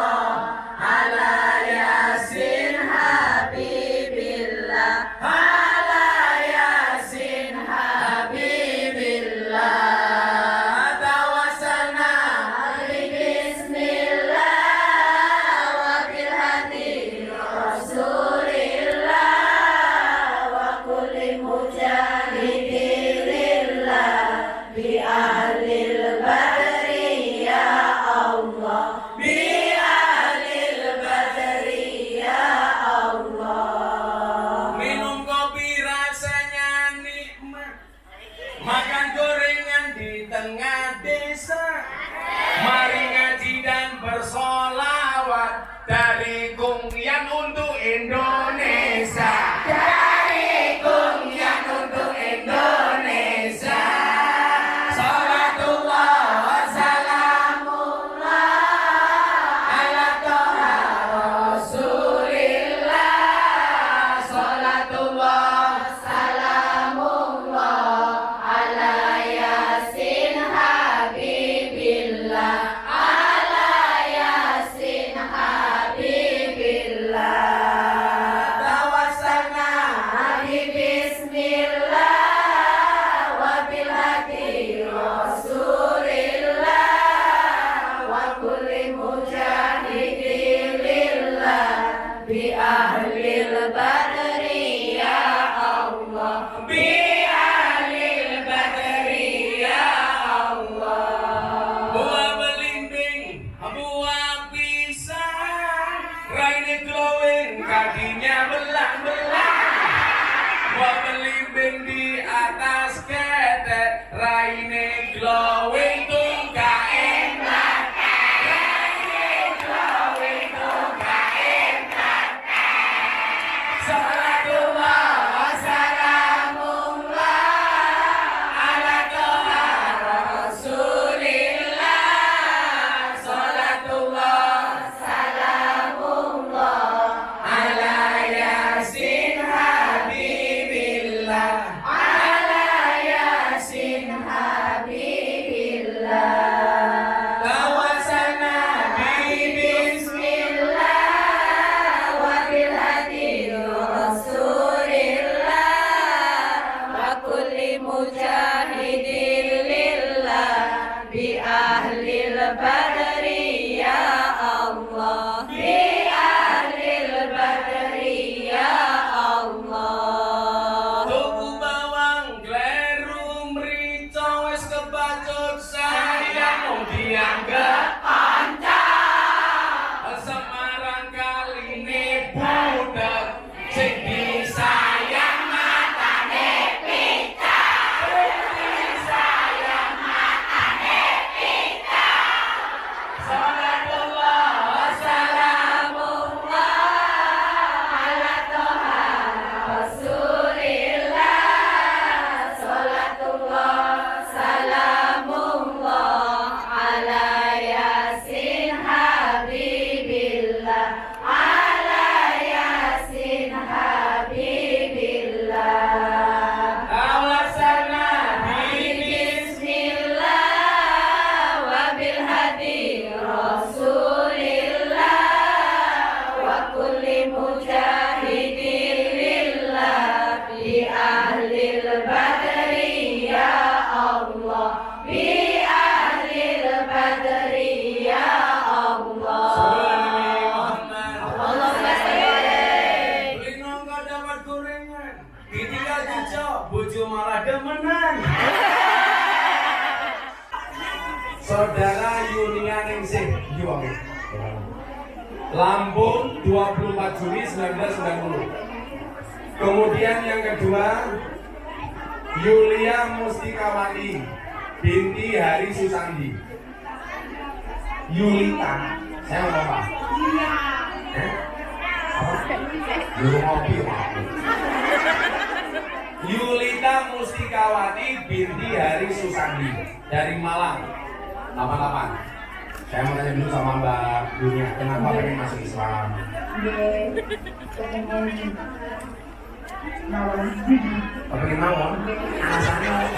ala yasin habibillah. Ala yasin habibillah. Tawassalna bismillah wa bil hadi rasulillah wa kulli mujahidin lillah bi ahlil badri ya Allah. Bi ahlil badri ya Allah. Minum kopi rasanya nikmat, makan gorengan di tengah desa. Mari ngaji dan bersolawat dari Kungyan untuk Indonesia. Dari Kungyan untuk Indonesia. tetek, raine glowing tungkae mlaket. Raine glowing tungkae mlaket. Salatullah wa salamullah ala toha rasulillah. Salatullah salamullah ala yasin habibillah. Ala yasin habibillah. Tawasana bi bismillah wa bil hadi rasulillah wa kulli mujahidin lillah bi ahlil badri ya Allah. Bi ahlil badri ya Allah. Tuku bawang kleru mrica wis kebacut sayang mung dianggep panca. Semarang kaline budak sing disayang matane picak. Disayang matane picak. Salatullah wa salamullah ala toha rasulillah. Salatullah salamullah ala yasin habibillah. Ala yasin habibillah. Tawassalna bi bismillah wa bil hadi rasulillah wa kulli mujahidin lillah bi ahlil badri ya Allah. Bi ahlil badri ya Allah. Allahumma sholli alaihi. Beli nongko dapat gorengan, ditinggal cucok, bojo malah demenan. Saudara Yunia Ningsih Yuwangi, Lampung 24 Juli 1990. Kemudian yang kedua Yulia Mustikawati binti Hari Susandi. Yulita, saya mau apa? Belum ngopi Pak. Yulita Mustikawati binti Hari Susandi dari Malang 88. Saya mau tanya dulu sama Mbak Dunia, kenapa pengen masuk Islam? Pengen mawon? Alasannya apa?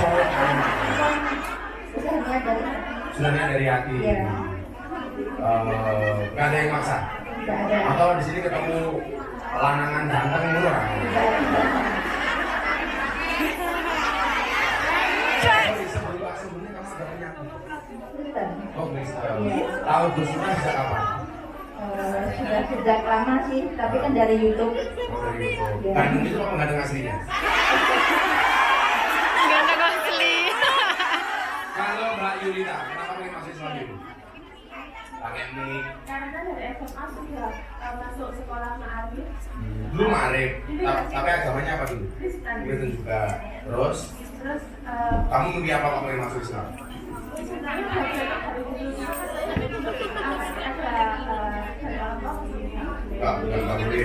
Sudah niat dari hati. Gak ada yang maksa? Atau di sini ketemu lanangan ganteng murah? Sebelumnya kamu ada penyakit? Oh, Kristen. Tahu Gusuna sejak kapan? Sudah sejak lama sih, tapi kan dari YouTube. Oh, dari YouTube. Bandung itu apa nggak ada aslinya? Nggak ada asli. Kalau Mbak Yulita, kenapa pengen masuk Islam dulu? Pakai mic. Karena kan dari SMA sudah masuk sekolah Ma'arif. Dulu Ma'arif, tapi agamanya apa dulu? Kristen. Kristen juga. Terus, kamu mimpi apa kalau pengen masuk Islam? sebenarnya hari dulu Nggak boleh.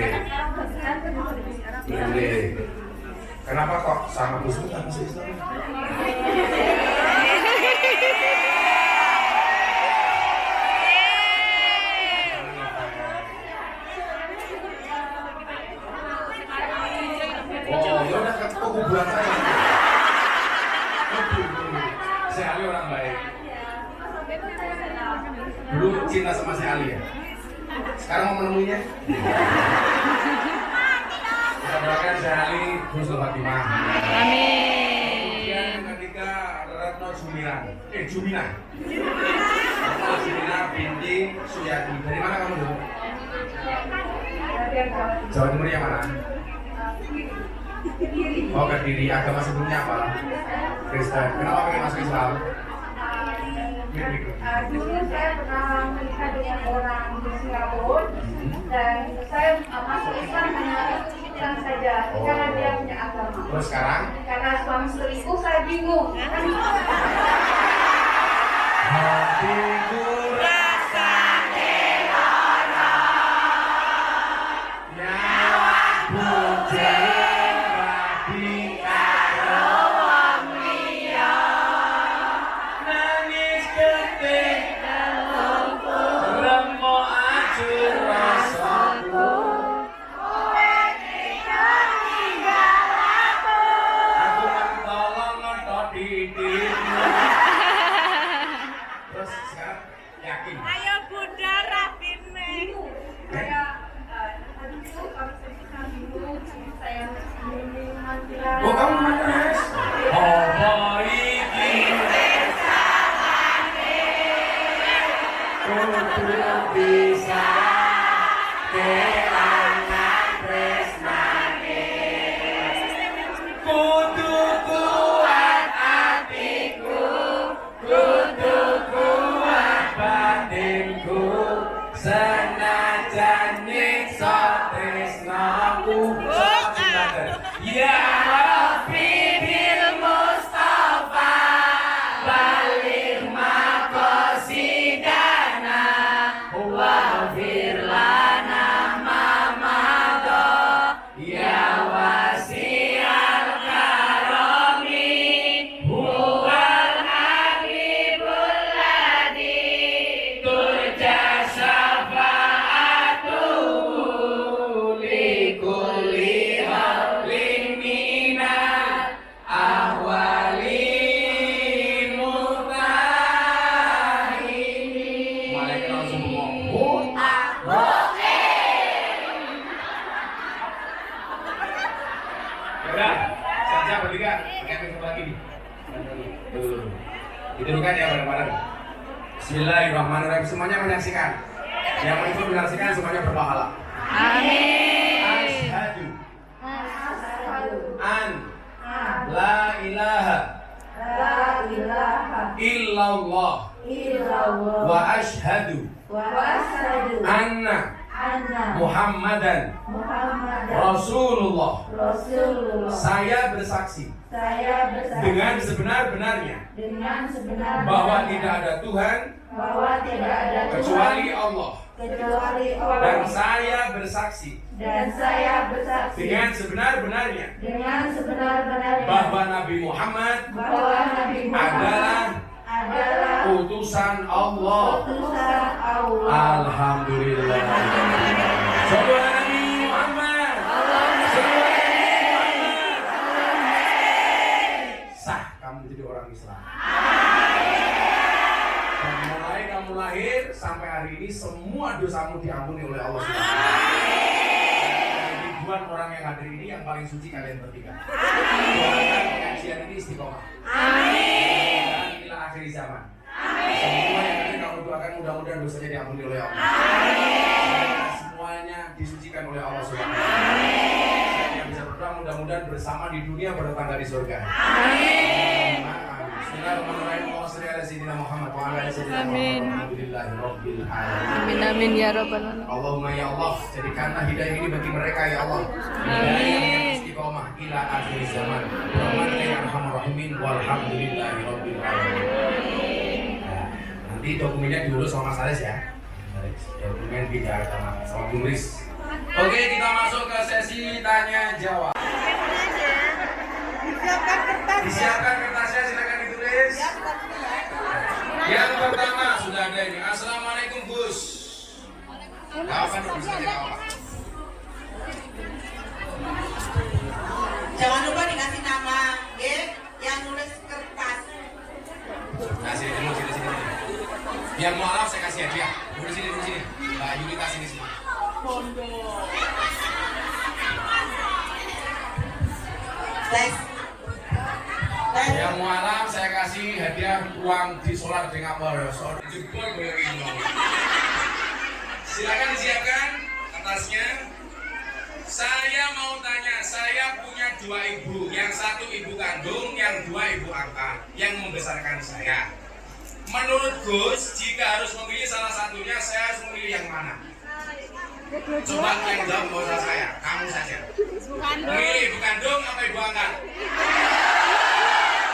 Boleh. Kenapa kok sama Gus Dur masuk Islam? Oh, ya udah ke kuburan saya. Si Ali orang baik. Dulu cinta sama si Ali ya. Sekarang mau menemuinya? Kita doakan si Ali husnul khotimah. Kemudian yang ketiga Retno Jumiran. Juminah. Retno Juminah binti Suyati. Dari mana kamu dulu? Jawa Timur yang mana? Oh, Kediri. Agama sebelumnya apa? Kristen. Kenapa pengen masuk Islam? Dulu saya pernah menikah dengan orang di Singapura dan saya masuk Islam hanya tenang saja, karena dia punya agama. Terus sekarang? Karena suami selingkuh, saya bingung. Hatiku rasa delora, nyawaku jerabi karo wong liya, nangis getih remuk ajur rasaku, aku mentolo ngetok titikmu. Terus sekarang yakin? Ayo Bunda rapin nih. Saya aduh, kalau saya bingung, saya mati. Oh, kamu matres? Apa iki? Kudu bisa kelangan tresnane, kudu kuat hatiku, kudu kuat batinku, senajan nyiksa tresnaku. Ya Rabbi bil Mustafa balik maqasidana waghfir lana ma madha ya wasi'al karami huwal habibul ladzi turja syafa'atuhu likulli haulin minal ahwali mutahini. Malaikat langsung ngomong, udah, saja bertiga, pakai pintu lagi nih. Tuh, didulukan ya bareng-bareng. Bismillahirrahmanirrahim. Semuanya menyaksikan. Yang itu menyaksikan semuanya berpahala. Amin. Asyhadu Asyhadu an an la ilaha la ilaha illallah illallah wa asyhadu wa asyhadu anna anna Muhammadan Muhammadan Rasulullah. Rasulullah. Saya bersaksi Saya bersaksi dengan sebenar-benarnya dengan sebenarnya bahwa tidak ada Tuhan bahwa tidak ada kecuali Tuhan Allah, kecuali dan Allah, saya bersaksi dan saya bersaksi dengan sebenar-benarnya dengan sebenar-benarnya bahwa Nabi Muhammad bahwa Nabi Muhammad adalah utusan Allah. utusan Allah. Alhamdulillah. Sallu ala Nabi Muhammad. Sallu ala Nabi Muhammad. Sah kamu jadi orang Islam. Dan mulai kamu lahir sampai hari ini semua dosamu diampuni oleh Allah Subhanahu wa taala. Ribuan orang yang hadir ini yang paling suci kalian bertiga. Doakan pengajian ini istiqomah. Dan ila akhir zaman. Semua yang nanti kamu doakan mudah-mudahan dosanya diampuni oleh Allah. Dan semuanya disucikan oleh Allah Subhanahu wa taala. Yang bisa berdoa mudah-mudahan bersama di dunia bertetangga di surga. Bismillahirrahmanirrahim. Allahumma shalli ala sayyidina Muhammad wa ala ali sayyidina Muhammad. Alhamdulillahirabbil alamin. Amin ya rabbal alamin. Allahumma ya Allah, jadikanlah hidayah ini bagi mereka ya Allah. Hidayah yang istiqomah ila akhir zaman. Rahmatika ya arhamar rahimin walhamdulillahirabbil alamin. Nah, nanti dokumennya diurus sama Mas Aris ya. Dokumen tidak sama Bung Riz. Oke, kita masuk ke sesi tanya jawab. Disiapkan kertasnya, silakan ditulis. Yang pertama sudah ada ini. Assalamualaikum Gus. Kapan bisa aja apa? Jangan lupa dikasih nama, ya, yang nulis kertas. Nah, sini. Yang mau alaf saya kasih hadiah. Duduk sini. Mbak Yulita sini. Tes. Yang mualaf saya kasih hadiah uang di solar dengan solar jebol boleh ini. Silakan disiapkan kertasnya. Saya mau tanya, saya punya dua ibu, yang satu ibu kandung, yang dua ibu angkat, yang membesarkan saya. Menurut Gus, jika harus memilih salah satunya, saya harus memilih yang mana? Coba yang jawab nggak usah saya, kamu saja. Milih ibu kandung apa ibu angkat?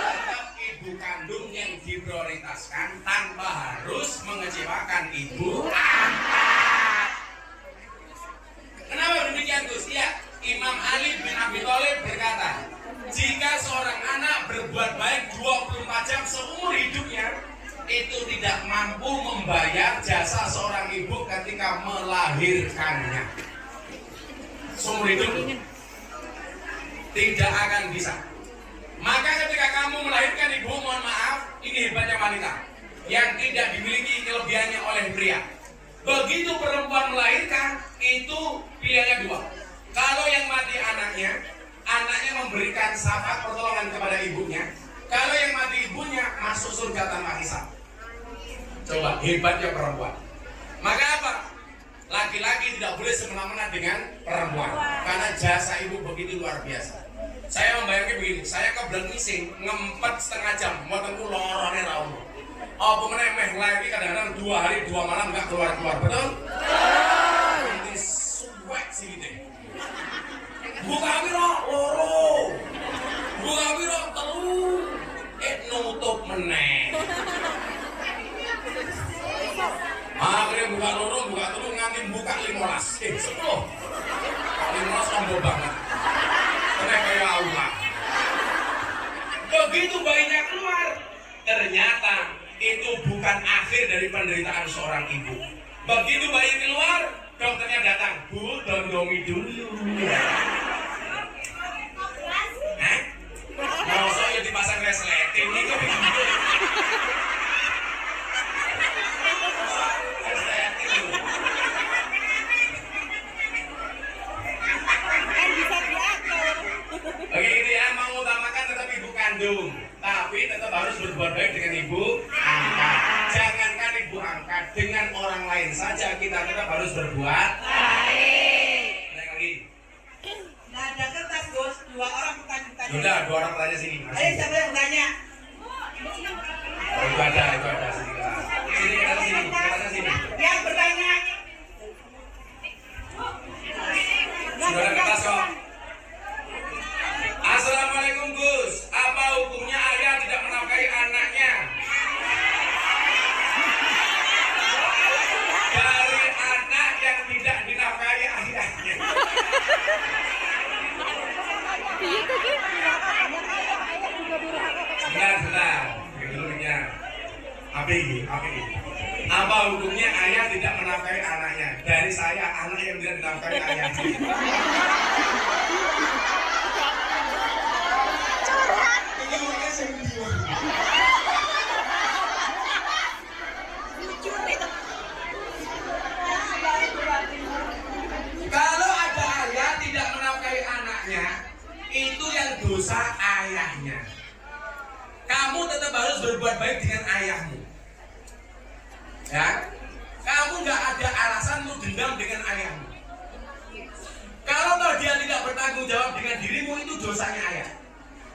Tetap ibu kandung yang diprioritaskan tanpa harus mengecewakan ibu angkat. Kenapa demikian Gus? Ya, Imam Ali bin Abi Thalib berkata, jika seorang anak berbuat baik 24 jam seumur hidupnya, itu tidak mampu membayar jasa seorang ibu ketika melahirkannya. Seumur hidup tidak akan bisa. Maka ketika kamu melahirkan ibu, mohon maaf, ini hebatnya wanita yang tidak dimiliki kelebihannya oleh pria. Begitu perempuan melahirkan, itu pilihannya dua. Kalau yang mati anaknya memberikan syafaat pertolongan kepada ibunya. Kalau yang mati ibunya, masuk surga tanpa hisab. Coba, hebatnya perempuan. Maka apa? Laki-laki tidak boleh semena-mena dengan perempuan, karena jasa ibu begitu luar biasa. Saya membayangkan begini, saya kebelan ngising, ngempet setengah jam, mau tentu lorongnya raung. Oh, pemenang meh lagi kadang-kadang 2 hari 2 malam nggak keluar-keluar, betul? Nanti suwek sih gitu. Buka biro, loro. Buka biro, telu. Nutup meneh. Akhirnya buka loro, buka telu, nganti buka 15. 10. 15 sombong banget. Karena kayak Allah. Begitu bayinya keluar, ternyata itu bukan akhir dari penderitaan seorang ibu. Begitu bayi keluar, dokternya datang, Bu, dondomi dulu. Hah? Masa ya dipasang resleting ini kok begitu? Oke, ini ya, mengutamakan tetap ibu kandung, tapi tetap harus berbuat baik dengan ibu angkat. Jangankan ibu angkat, dengan orang lain saja kita tetap harus berbuat baik. Naik lagi. Nggak ada kertas Gus, 2 orang bertanya. Sudah, 2 orang tanya sini. Ayo siapa yang bertanya? Oh, itu ada sini. Sini, kita sini. Yang bertanya. Sudah ada kertas kok. Assalamualaikum Gus, apa hukumnya ayah tidak menafkahi anaknya? Dari anak yang tidak dinafkahi ayahnya. Sebentar. Dulunya. Apa ini? Apa hukumnya ayah tidak menafkahi anaknya? Dari saya, anak yang tidak dinafkahi ayahnya. Kalau ada ayah tidak menafkahi anaknya, itu yang dosa ayahnya. Kamu tetap harus berbuat baik dengan ayahmu. Ya, kamu nggak ada alasan untuk dendam dengan ayahmu. Kalau dia tidak bertanggung jawab dengan dirimu, itu dosanya ayah.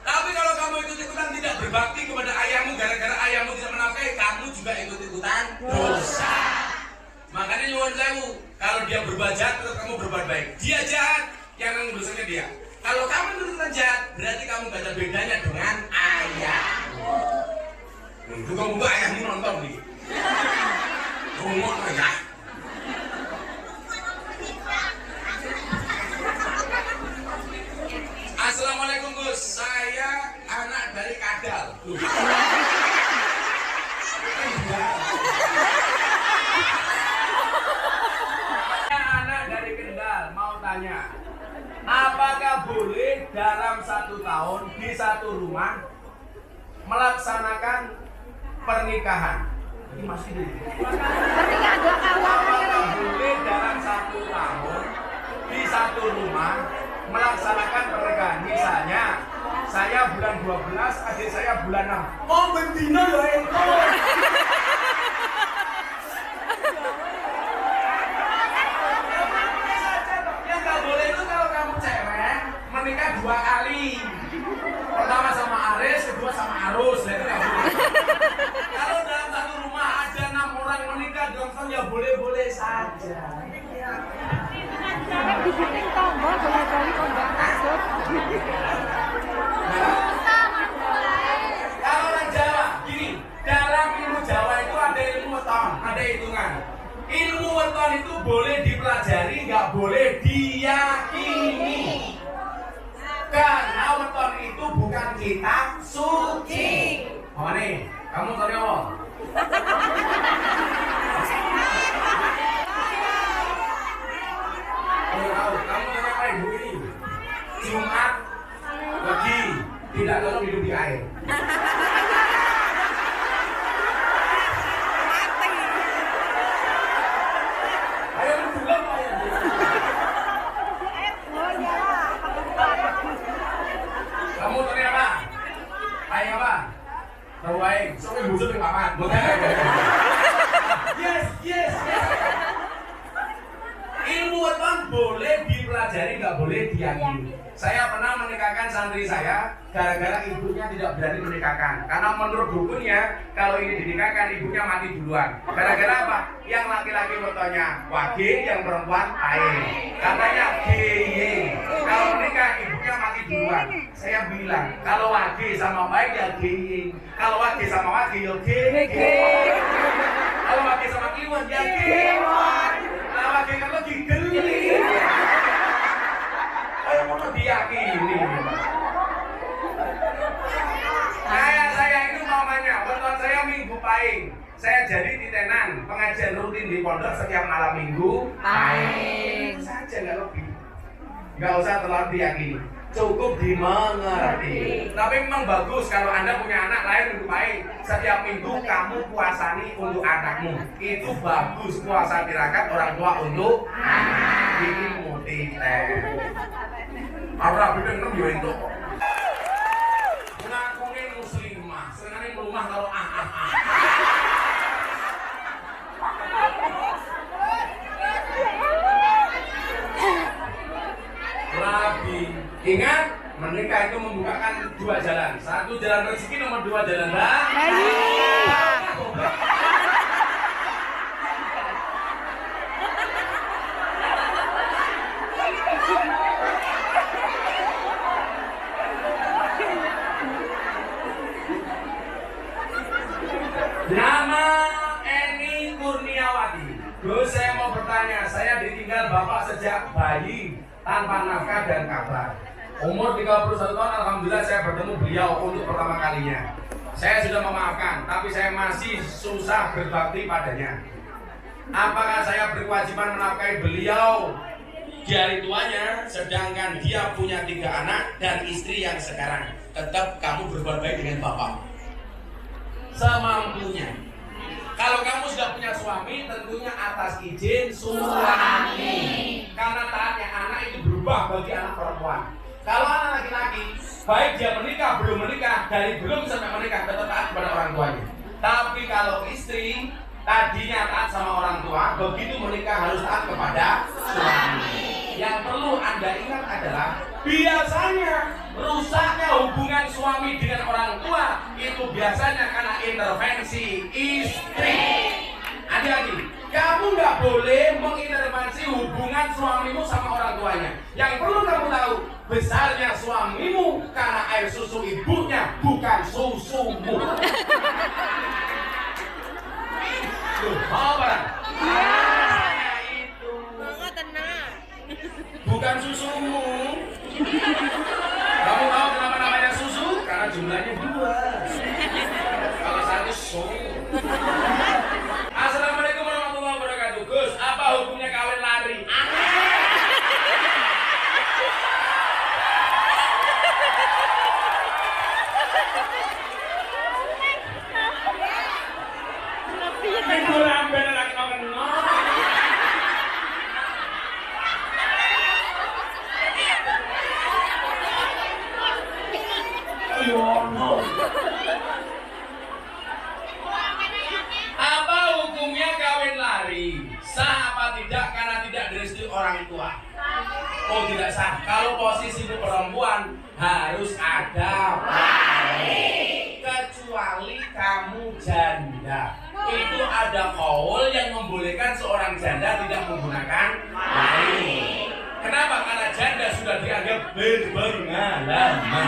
Tapi kalau kamu ikut-ikutan tidak berbakti kepada ayahmu gara-gara ayahmu tidak menafkahi, kamu juga ikut-ikutan dosa. Makanya nyuwun sewu, kalau dia berbuat jahat, terus kamu berbuat baik. Dia jahat, yang nanggung dosanya dia. Kalau kamu ikut-ikutan jahat, berarti kamu gak ada bedanya dengan ayahmu. Buka-buka ayahmu nonton nih. Rumah ya. Assalamualaikum Gus, saya anak dari Kadal. Anak dari Kendal mau tanya, apakah boleh dalam 1 tahun di satu rumah melaksanakan pernikahan? Ini masih dulu. Apakah boleh dalam 1 tahun di satu rumah melaksanakan pernikahan? Misalnya saya bulan 12, adik saya bulan 6. Oh, bendina ya itu. Yang nggak boleh itu kalau kamu cewek menikah 2 kali. Pertama sama Aris, kedua sama Arus. Itu nggak boleh. Kalau dalam satu rumah ada 6 orang menikah dalam tahun, ya boleh-boleh saja. itu boleh dipelajari, nggak boleh diyakini. Karena weton itu bukan kitab suci. Oh nih, kamu tadi apa? Kamu tanya apa ibu ini? Jumat lagi tidak tolong hidup di air. Ayo pulang ayo. Kamu tanya apa? Ayo apa? Tahu aing, sok ibu sok paman. Yes, yes, yes. Ilmu weton boleh dipelajari, nggak boleh diyakini. Saya pernah menikahkan santri saya gara-gara ibunya tidak berani menikahkan. Karena menurut dukunnya, kalau ini dinikahkan ibunya mati duluan. Gara-gara apa? Yang laki-laki wetonnya wage, yang perempuan air. Katanya geye. Kalau menikah ibunya mati duluan. Saya bilang, kalau wage sama baik ya geye. Kalau wage sama wage ya geye. Kalau wage sama kliwon ya kliwon. Kalau wage kalau gigeli. Ayo mau diyakini. Saya itu mamanya, weton saya minggu pahing. Saya jadi titenan pengajian rutin di pondok setiap malam minggu pahing. Saja nggak lebih. Nggak usah terlalu diyakini. Cukup dimengerti. Tapi memang bagus kalau Anda punya anak lahir minggu pahing. Setiap minggu kamu puasani untuk anakmu. Itu bagus, puasa tirakat orang tua untuk anak. Ini mutite. Orang bidang 6 yo entuk. Ngakune muslimah, senengane rumah karo Rabi. Ingat, menikah itu membukakan dua jalan. Satu jalan rezeki, nomor dua jalan bahagia. Nama Eni Kurniawati. Gus, saya mau bertanya, saya ditinggal bapak sejak bayi tanpa nafkah dan kabar. Umur 31 tahun, alhamdulillah saya bertemu beliau untuk pertama kalinya. Saya sudah memaafkan, tapi saya masih susah berbakti padanya. Apakah saya berkewajiban menafkahi beliau di hari tuanya, sedangkan dia punya 3 anak dan istri yang sekarang? Tetap kamu berbuat baik dengan bapak semampunya. Kalau kamu sudah punya suami, tentunya atas izin suami. Karena taatnya anak itu berubah bagi anak perempuan. Kalau anak laki-laki, baik dia menikah, belum menikah, dari belum sampai menikah, tetap taat kepada orang tuanya. Tapi kalau istri tadinya taat sama orang tua, begitu menikah harus taat kepada suami. Yang perlu Anda ingat adalah biasanya rusaknya hubungan suami dengan orang tua itu biasanya karena intervensi istri. Adik-adik, kamu nggak boleh mengintervensi hubungan suamimu sama orang tuanya. Yang perlu kamu tahu, besarnya suamimu karena air susu ibunya, bukan susumu. Loh, apa? Bukan susumu. Kamu tahu kenapa namanya susu? Karena jumlahnya 2. Kalau 1 so. Assalamualaikum warahmatullahi wabarakatuh. Gus, apa hukumnya kawin lari? Itu lambe lagi makan. Apa hukumnya kawin lari? Sah apa tidak karena tidak direstui orang tua? Oh, tidak sah. Kalau posisi perempuan harus ada wali. Kecuali kamu janda. Itu ada kaul yang membolehkan seorang janda tidak menggunakan wali. Kenapa? Karena janda sudah dianggap berpengalaman.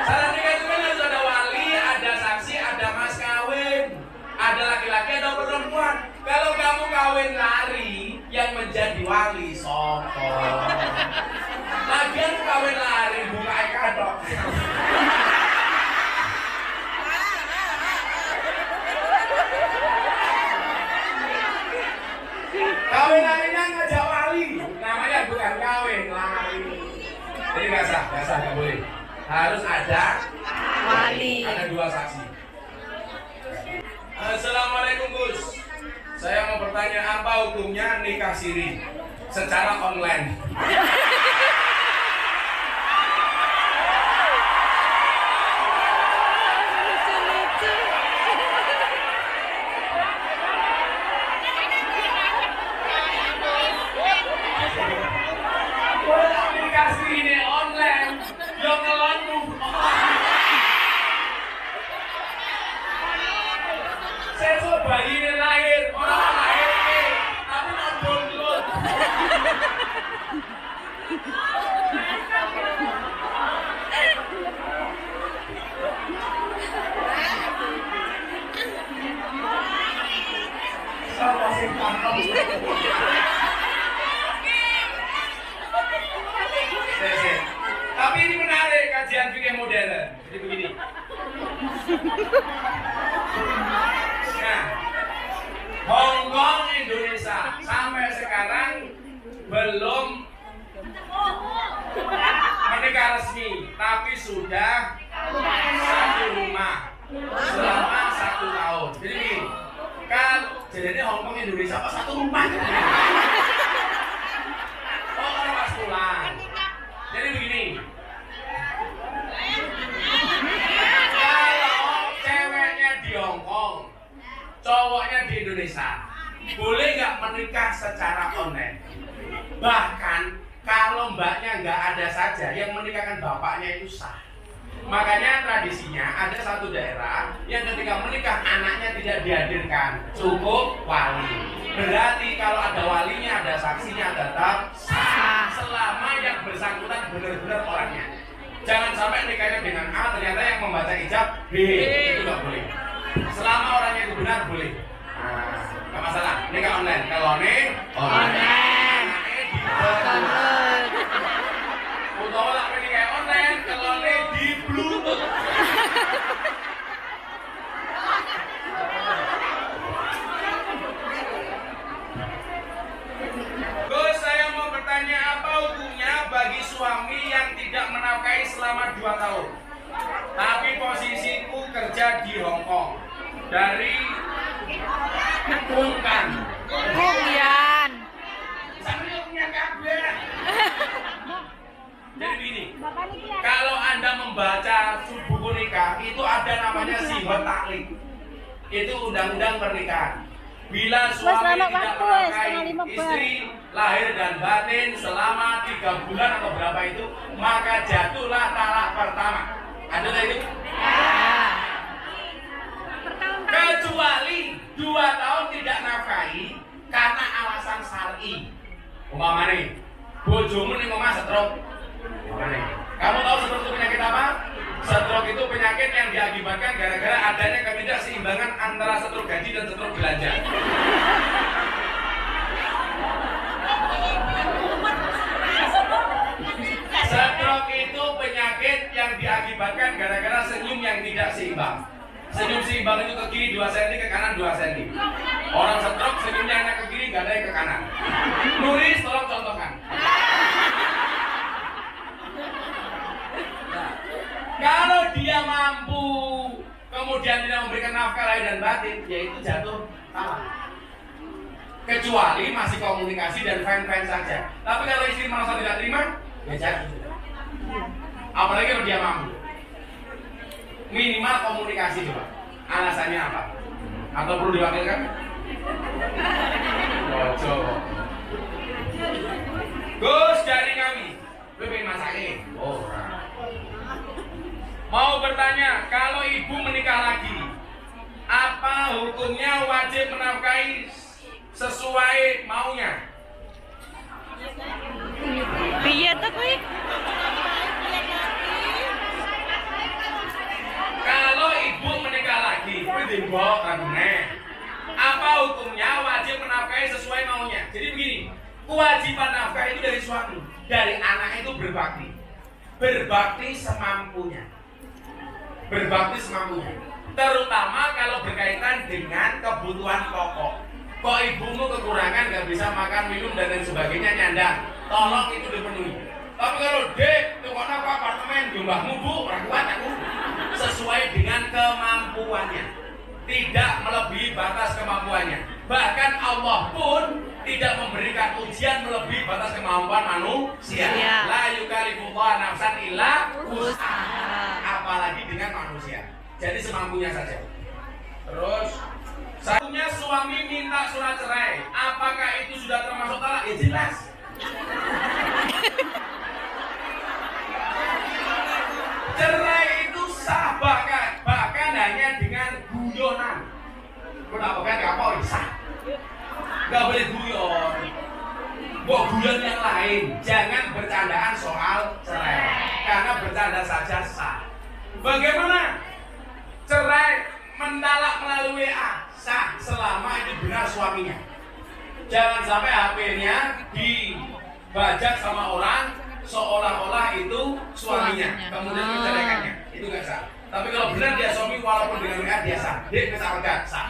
Syarat nikah itu kan harus ada wali, ada saksi, ada mas kawin. wali sopo. Lagian kawin lari buka kadok. Kawin larinya ngajak wali, namanya bukan kawin lari. Jadi nggak sah, nggak boleh. Harus ada Wali. ada 2 saksi. Assalamualaikum Gus. Saya mau bertanya apa hukumnya nikah siri secara online? Nikah siri ini online, yo ngelon move on. Saya tuh bayi ini lahir, orang lahir ini, tapi non download. Sama sih kantong. Tapi ini menarik kajian fikih modern. Jadi begini. Nah, Hong Kong Indonesia sampai sekarang belum menikah resmi, tapi sudah satu rumah selama 1 tahun. Jadi begini, kan jadinya Hong Kong Indonesia apa satu rumah? Oh, orang pas pulang. Jadi begini, kalau ceweknya di Hong Kong, cowoknya di Indonesia, boleh nggak menikah secara online? Bahkan kalau mbaknya nggak ada saja, yang menikahkan bapaknya itu sah. Makanya tradisinya ada satu daerah yang ketika menikah anaknya tidak dihadirkan, cukup wali. Berarti kalau ada walinya, ada saksinya, tetap sah. Selama yang bersangkutan benar-benar orangnya. Jangan sampai nikahnya dengan A, ternyata yang membaca ijab B, itu nggak boleh. Selama orangnya itu benar boleh. Nah, nggak masalah. Nikah online. Kalau nih online. Utawa lah nikah online. Kalau nih di Bluetooth. Gus, saya mau bertanya apa hukumnya bagi suami yang tidak menafkahi selama 2 tahun, tapi posisiku kerja di Hong Kong dari Bungkan. Bungyan. Sambil punya kabel. Jadi begini, kalau Anda membaca buku nikah itu ada namanya sihot taklik. Itu undang-undang pernikahan. Bila suami tidak menafkahi istri lahir dan batin selama 3 bulan atau berapa itu, maka jatuhlah talak pertama. Ada nggak itu? Kecuali 2 tahun tidak nafkahi karena alasan syar'i. Umpamanya, bojomu ning omah stroke. Kamu tahu stroke itu penyakit apa? Stroke itu penyakit yang diakibatkan gara-gara adanya ketidakseimbangan antara stroke gaji dan stroke belanja. Stroke itu penyakit yang diakibatkan gara-gara senyum yang tidak seimbang. Senyum seimbang itu ke kiri 2 cm, ke kanan 2 cm. Orang stroke senyumnya hanya ke kiri, gak ada yang ke kanan. Nulis, tolong contohkan. Kalau dia mampu kemudian tidak memberikan nafkah lahir dan batin, yaitu jatuh talak. Kecuali masih komunikasi dan fine-fine saja. Tapi kalau istri merasa tidak terima, ya jatuh. Apalagi kalau dia mampu. Minimal komunikasi coba. Alasannya apa? Atau perlu diwakilkan? Ojo. Gus dari kami. Lu pengen masakin? Oh. Mau bertanya, kalau ibu menikah lagi, apa hukumnya wajib menafkahi sesuai maunya? Piye to kuwi? Kalau ibu menikah lagi, kuwi dimbok kanune. Apa hukumnya wajib menafkahi sesuai maunya? Jadi begini, Kewajiban nafkah itu dari suami, dari anak itu berbakti. Berbakti semampunya. Berbakti semampunya. Terutama kalau berkaitan dengan kebutuhan pokok. Kok ibumu kekurangan, gak bisa makan, minum, dan lain sebagainya, nyandang, tolong itu dipenuhi. Tapi kalau dek, tukang aku apartemen, jumlahmu bu, orang kuat aku. Sesuai dengan kemampuannya, tidak melebihi batas kemampuannya. Bahkan Allah pun tidak memberikan ujian melebihi batas kemampuan manusia. La yukallifullahu nafsan illa wus'aha. Apalagi dengan manusia. Jadi semampunya saja. Terus satunya suami minta surat cerai. Apakah itu sudah termasuk talak? Ya jelas. Cerai itu sah bahkan hanya dengan guyonan. Kenapa kan kapal sah? Gak boleh guyon. Kok guyon yang lain? Jangan bercandaan soal cerai. Karena bercanda saja sah. Bagaimana? Cerai mentalak melalui WA sah selama ini benar suaminya. Jangan sampai HP-nya dibajak sama orang seolah-olah itu suaminya, kemudian menceraikannya. Itu nggak sah. Tapi kalau benar dia suami walaupun dengan WA dia sah. Dia bisa pegang sah.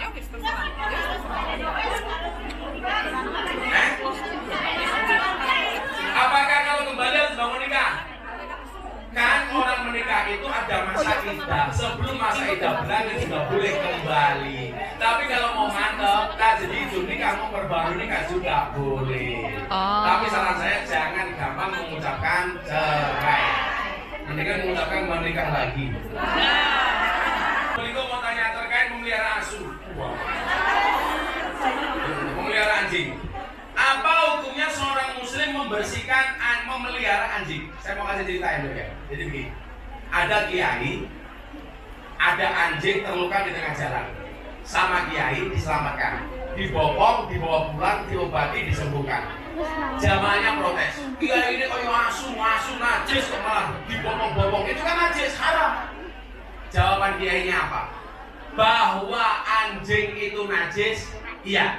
Apakah kalau kembali harus bangun nikah? Kan orang menikah itu ada masa iddah. Sebelum masa iddah berakhir sudah boleh kembali. Tapi kalau mau mantap, jadi Juni kamu perbaru nikah juga boleh. Tapi saran saya jangan gampang mengucapkan cerai. Mendingan mengucapkan menikah lagi. Beliau mau tanya terkait memelihara asu. Memelihara anjing. Apa hukumnya seorang muslim membersihkan memelihara anjing? Saya mau kasih ceritain dulu ya. Jadi begini, ada kiai, ada anjing terluka di tengah jalan. Sama kiai diselamatkan, dibopong, dibawa pulang, diobati, disembuhkan. Jamaahnya protes. Kiai ini kayak asu najis kok malah dibopong-bopong. Itu kan najis, haram. Jawaban kiainya apa? Bahwa anjing itu najis, iya.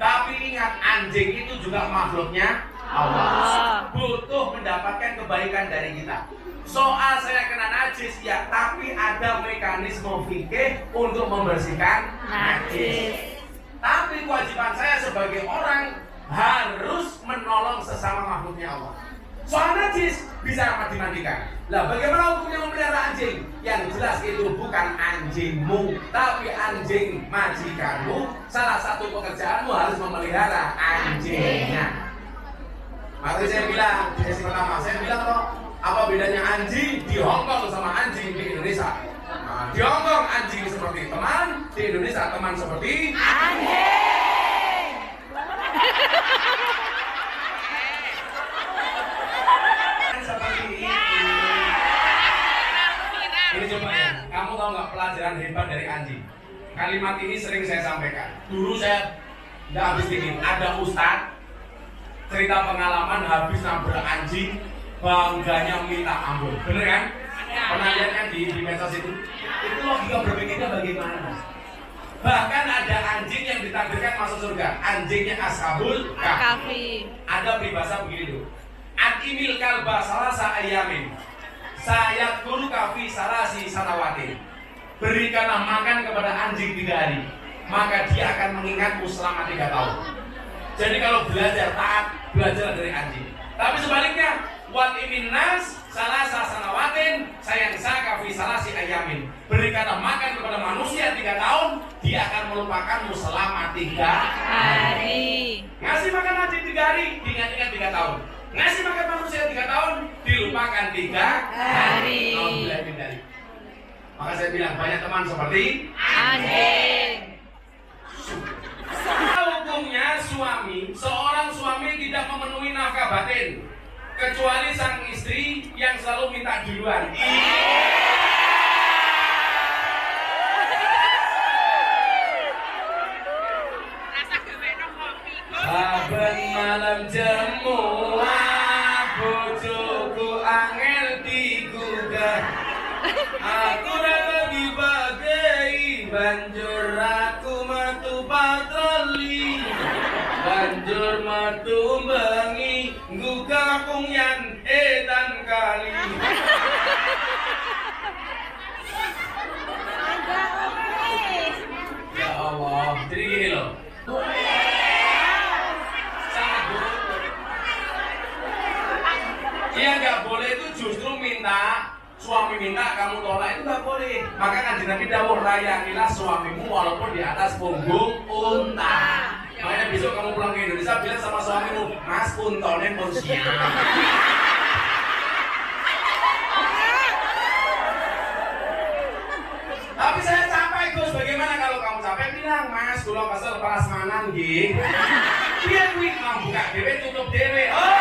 Tapi ingat, anjing itu juga makhluknya Allah. Butuh mendapatkan kebaikan dari kita. Soal saya kena najis, ya, tapi ada mekanisme fikih untuk membersihkan najis. Tapi kewajiban saya sebagai orang harus menolong sesama makhluknya Allah. Soal najis bisa dimandikan. Lah bagaimana hukumnya memelihara anjing? Yang jelas itu bukan anjingmu, tapi anjing majikanmu. Salah satu pekerjaanmu harus memelihara anjingnya. Makanya saya bilang di sesi pertama, saya bilang kok apa bedanya anjing di Hongkong sama anjing di Indonesia? Nah, di Hongkong anjing seperti teman, di Indonesia teman seperti anjing. Ini coba ya, kamu tahu nggak pelajaran hebat dari anjing? Kalimat ini sering saya sampaikan. Dulu saya nggak habis pikir, ada ustadz cerita pengalaman habis nabrak anjing, bangganya minta ampun. Bener kan? Pernah lihat kan di medsos itu? Itu logika berpikirnya bagaimana? Bahkan ada anjing yang ditakdirkan masuk surga. Anjingnya Ashabul Kahfi. Ada peribahasa begini tuh. Atimil kalba salasa ayamin. Sayat guru kafi salasi sanawatin. Berikanlah makan kepada anjing 3 hari, maka dia akan mengingatmu selama 3 tahun. Jadi kalau belajar taat, belajar dari anjing. Tapi sebaliknya, wat iminnas salasa sanawatin sayang saka fi salasi ayamin. Berikanlah makan kepada manusia 3 tahun, dia akan melupakanmu selama 3 hari. Ngasih makan anjing 3 hari, diingat-ingat 3 tahun. Ngasih makan manusia 3 tahun, dilupakan 3 hari. Maka saya bilang banyak teman seperti anjing. Hukumnya suami, seorang suami tidak memenuhi nafkah batin kecuali sang istri yang selalu minta duluan. Saben malam jemuah bojoku angel digugah. Aku lagi bagai banjur aku metu patroli. Banjur metu bengi ngguga kungyan edan kali. Ya Allah, jadi gini loh. Sangat boleh. Iya nggak boleh itu justru minta. Suami minta kamu tolak itu nggak boleh. Maka kan Nabi dawuh layangilah suamimu walaupun di atas punggung unta. Makanya besok kamu pulang ke Indonesia bilang sama suamimu, Mas untone pun siap. Tapi saya capek Gus, bagaimana kalau kamu capek bilang Mas, kula kesel prasmanan nggih. Piye kuwi kamu buka dhewe tutup dhewe. Oh.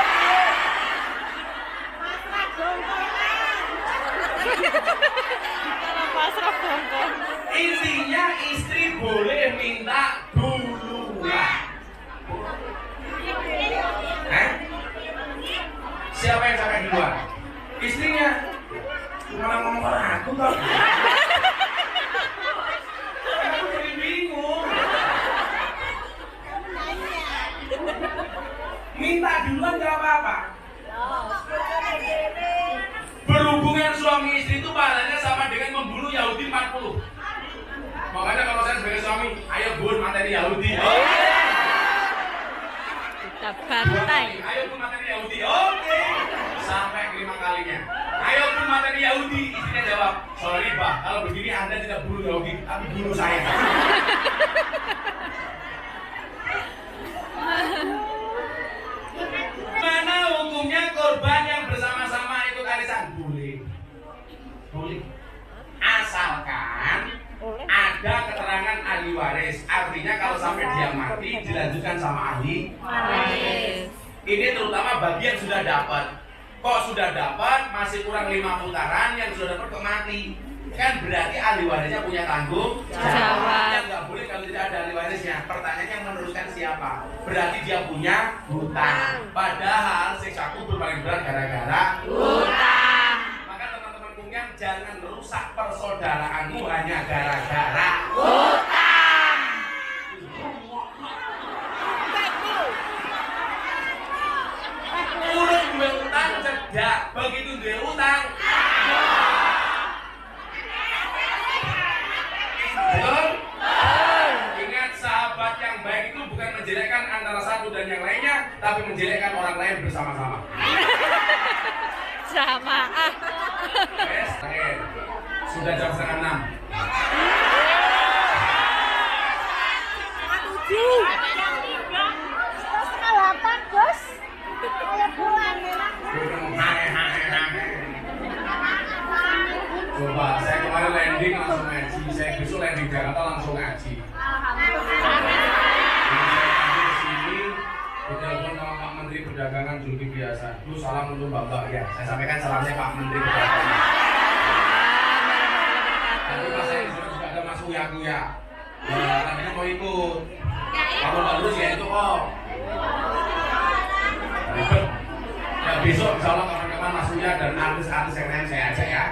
Pasrah bongkong. Intinya istri boleh minta duluan. Siapa yang sampai duluan? Istrinya. Malah ngomong aku kok. Aku jadi bingung. Minta duluan gak apa-apa. Berhubungan suami istri itu pahalanya sama dengan membunuh Yahudi 40. Makanya kalau saya sebagai suami, ayo bun materi Yahudi. Oke. Kita bantai. Ayo bun materi Yahudi. Oke. Sampai kelima kalinya. Ayo bun materi Yahudi. Istrinya jawab, sorry Pak, kalau begini Anda tidak bunuh Yahudi, tapi bunuh saya. Mana hukumnya korban yang bersama-sama itu arisan? Boleh. Asalkan ada keterangan ahli waris. Artinya kalau sampai dia mati dilanjutkan sama ahli waris. Ini terutama bagi yang sudah dapat. Kok sudah dapat masih kurang 5 putaran, yang sudah dapat kok mati. Kan berarti ahli warisnya punya tanggung jawab. Yang nggak boleh kalau tidak ada ahli warisnya. Pertanyaannya yang meneruskan siapa? Berarti dia punya hutang. Padahal siksa kubur paling berat gara-gara hutang. Maka teman-teman kumyang jangan merusak persaudaraanmu hanya gara-gara hutang. Urut duwe utang cedak, begitu duwe utang. Betul? Ingat, sahabat yang baik itu bukan menjelekkan antara satu dan yang lainnya, tapi menjelekkan orang lain bersama-sama. Sama. Yes, terakhir. Sudah jam 5:30. Coba, saya kemarin landing langsung ngaji. Saya besok landing Jakarta langsung ngaji. Ditelepon sama Pak Menteri Perdagangan Zulkifli Hasan. Lu salam untuk Bapak ya. Saya sampaikan salamnya Pak Menteri Perdagangan. Tapi pas saya juga ada Mas Uya. Ya, katanya mau ikut. Kalau nggak lulus ya itu kok. Ribet. Ya besok insya Allah kapan-kapan Mas Uya dan artis-artis yang lain saya ajak ya.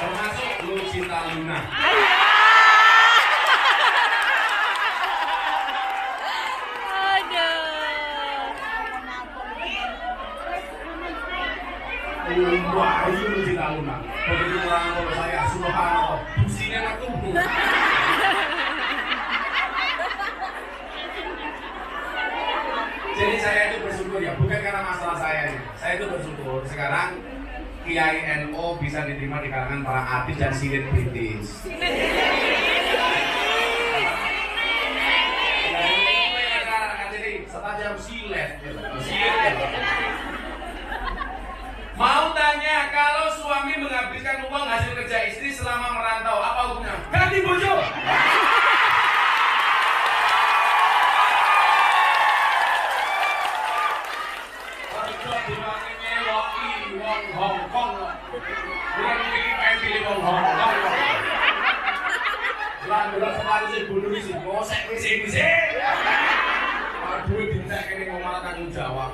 Termasuk Lucinta Luna. Wah, ini Lucinta Luna. Begitu orang kalau saya subhanallah, businya nak tumbuh. Jadi saya itu bersyukur ya, bukan karena masalah saya. Saya itu bersyukur sekarang Kiai NO bisa diterima di kalangan para artis dan selebritis. Setajam silet. Mau tanya, kalau suami menghabiskan uang hasil kerja istri selama merantau, apa hukumnya? Ganti bojo. Hongkong, bukan pilih Hongkong. Bulan sepatu sih bunuh sih, kosek bisa. Aduh, dintek ini mau malah tanggung jawab.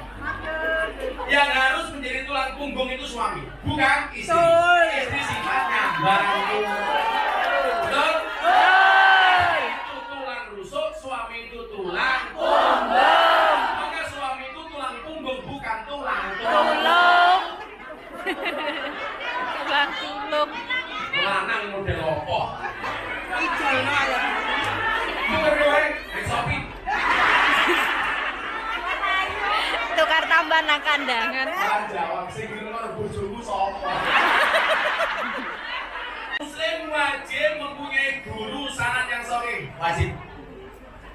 Yang harus menjadi tulang punggung itu suami, bukan istri. Istri sifatnya bantu. Betul? Itu tulang rusuk, suami itu tulang punggung. Tukang suluk. Lanang model opo? Ijalno ayo. Tukar kowe, nek Sopi. Tukar tambah nang kandangan. Jawab sing ngono bojomu sapa? Muslim wajib mempunyai guru sanad yang sahih. Wajib.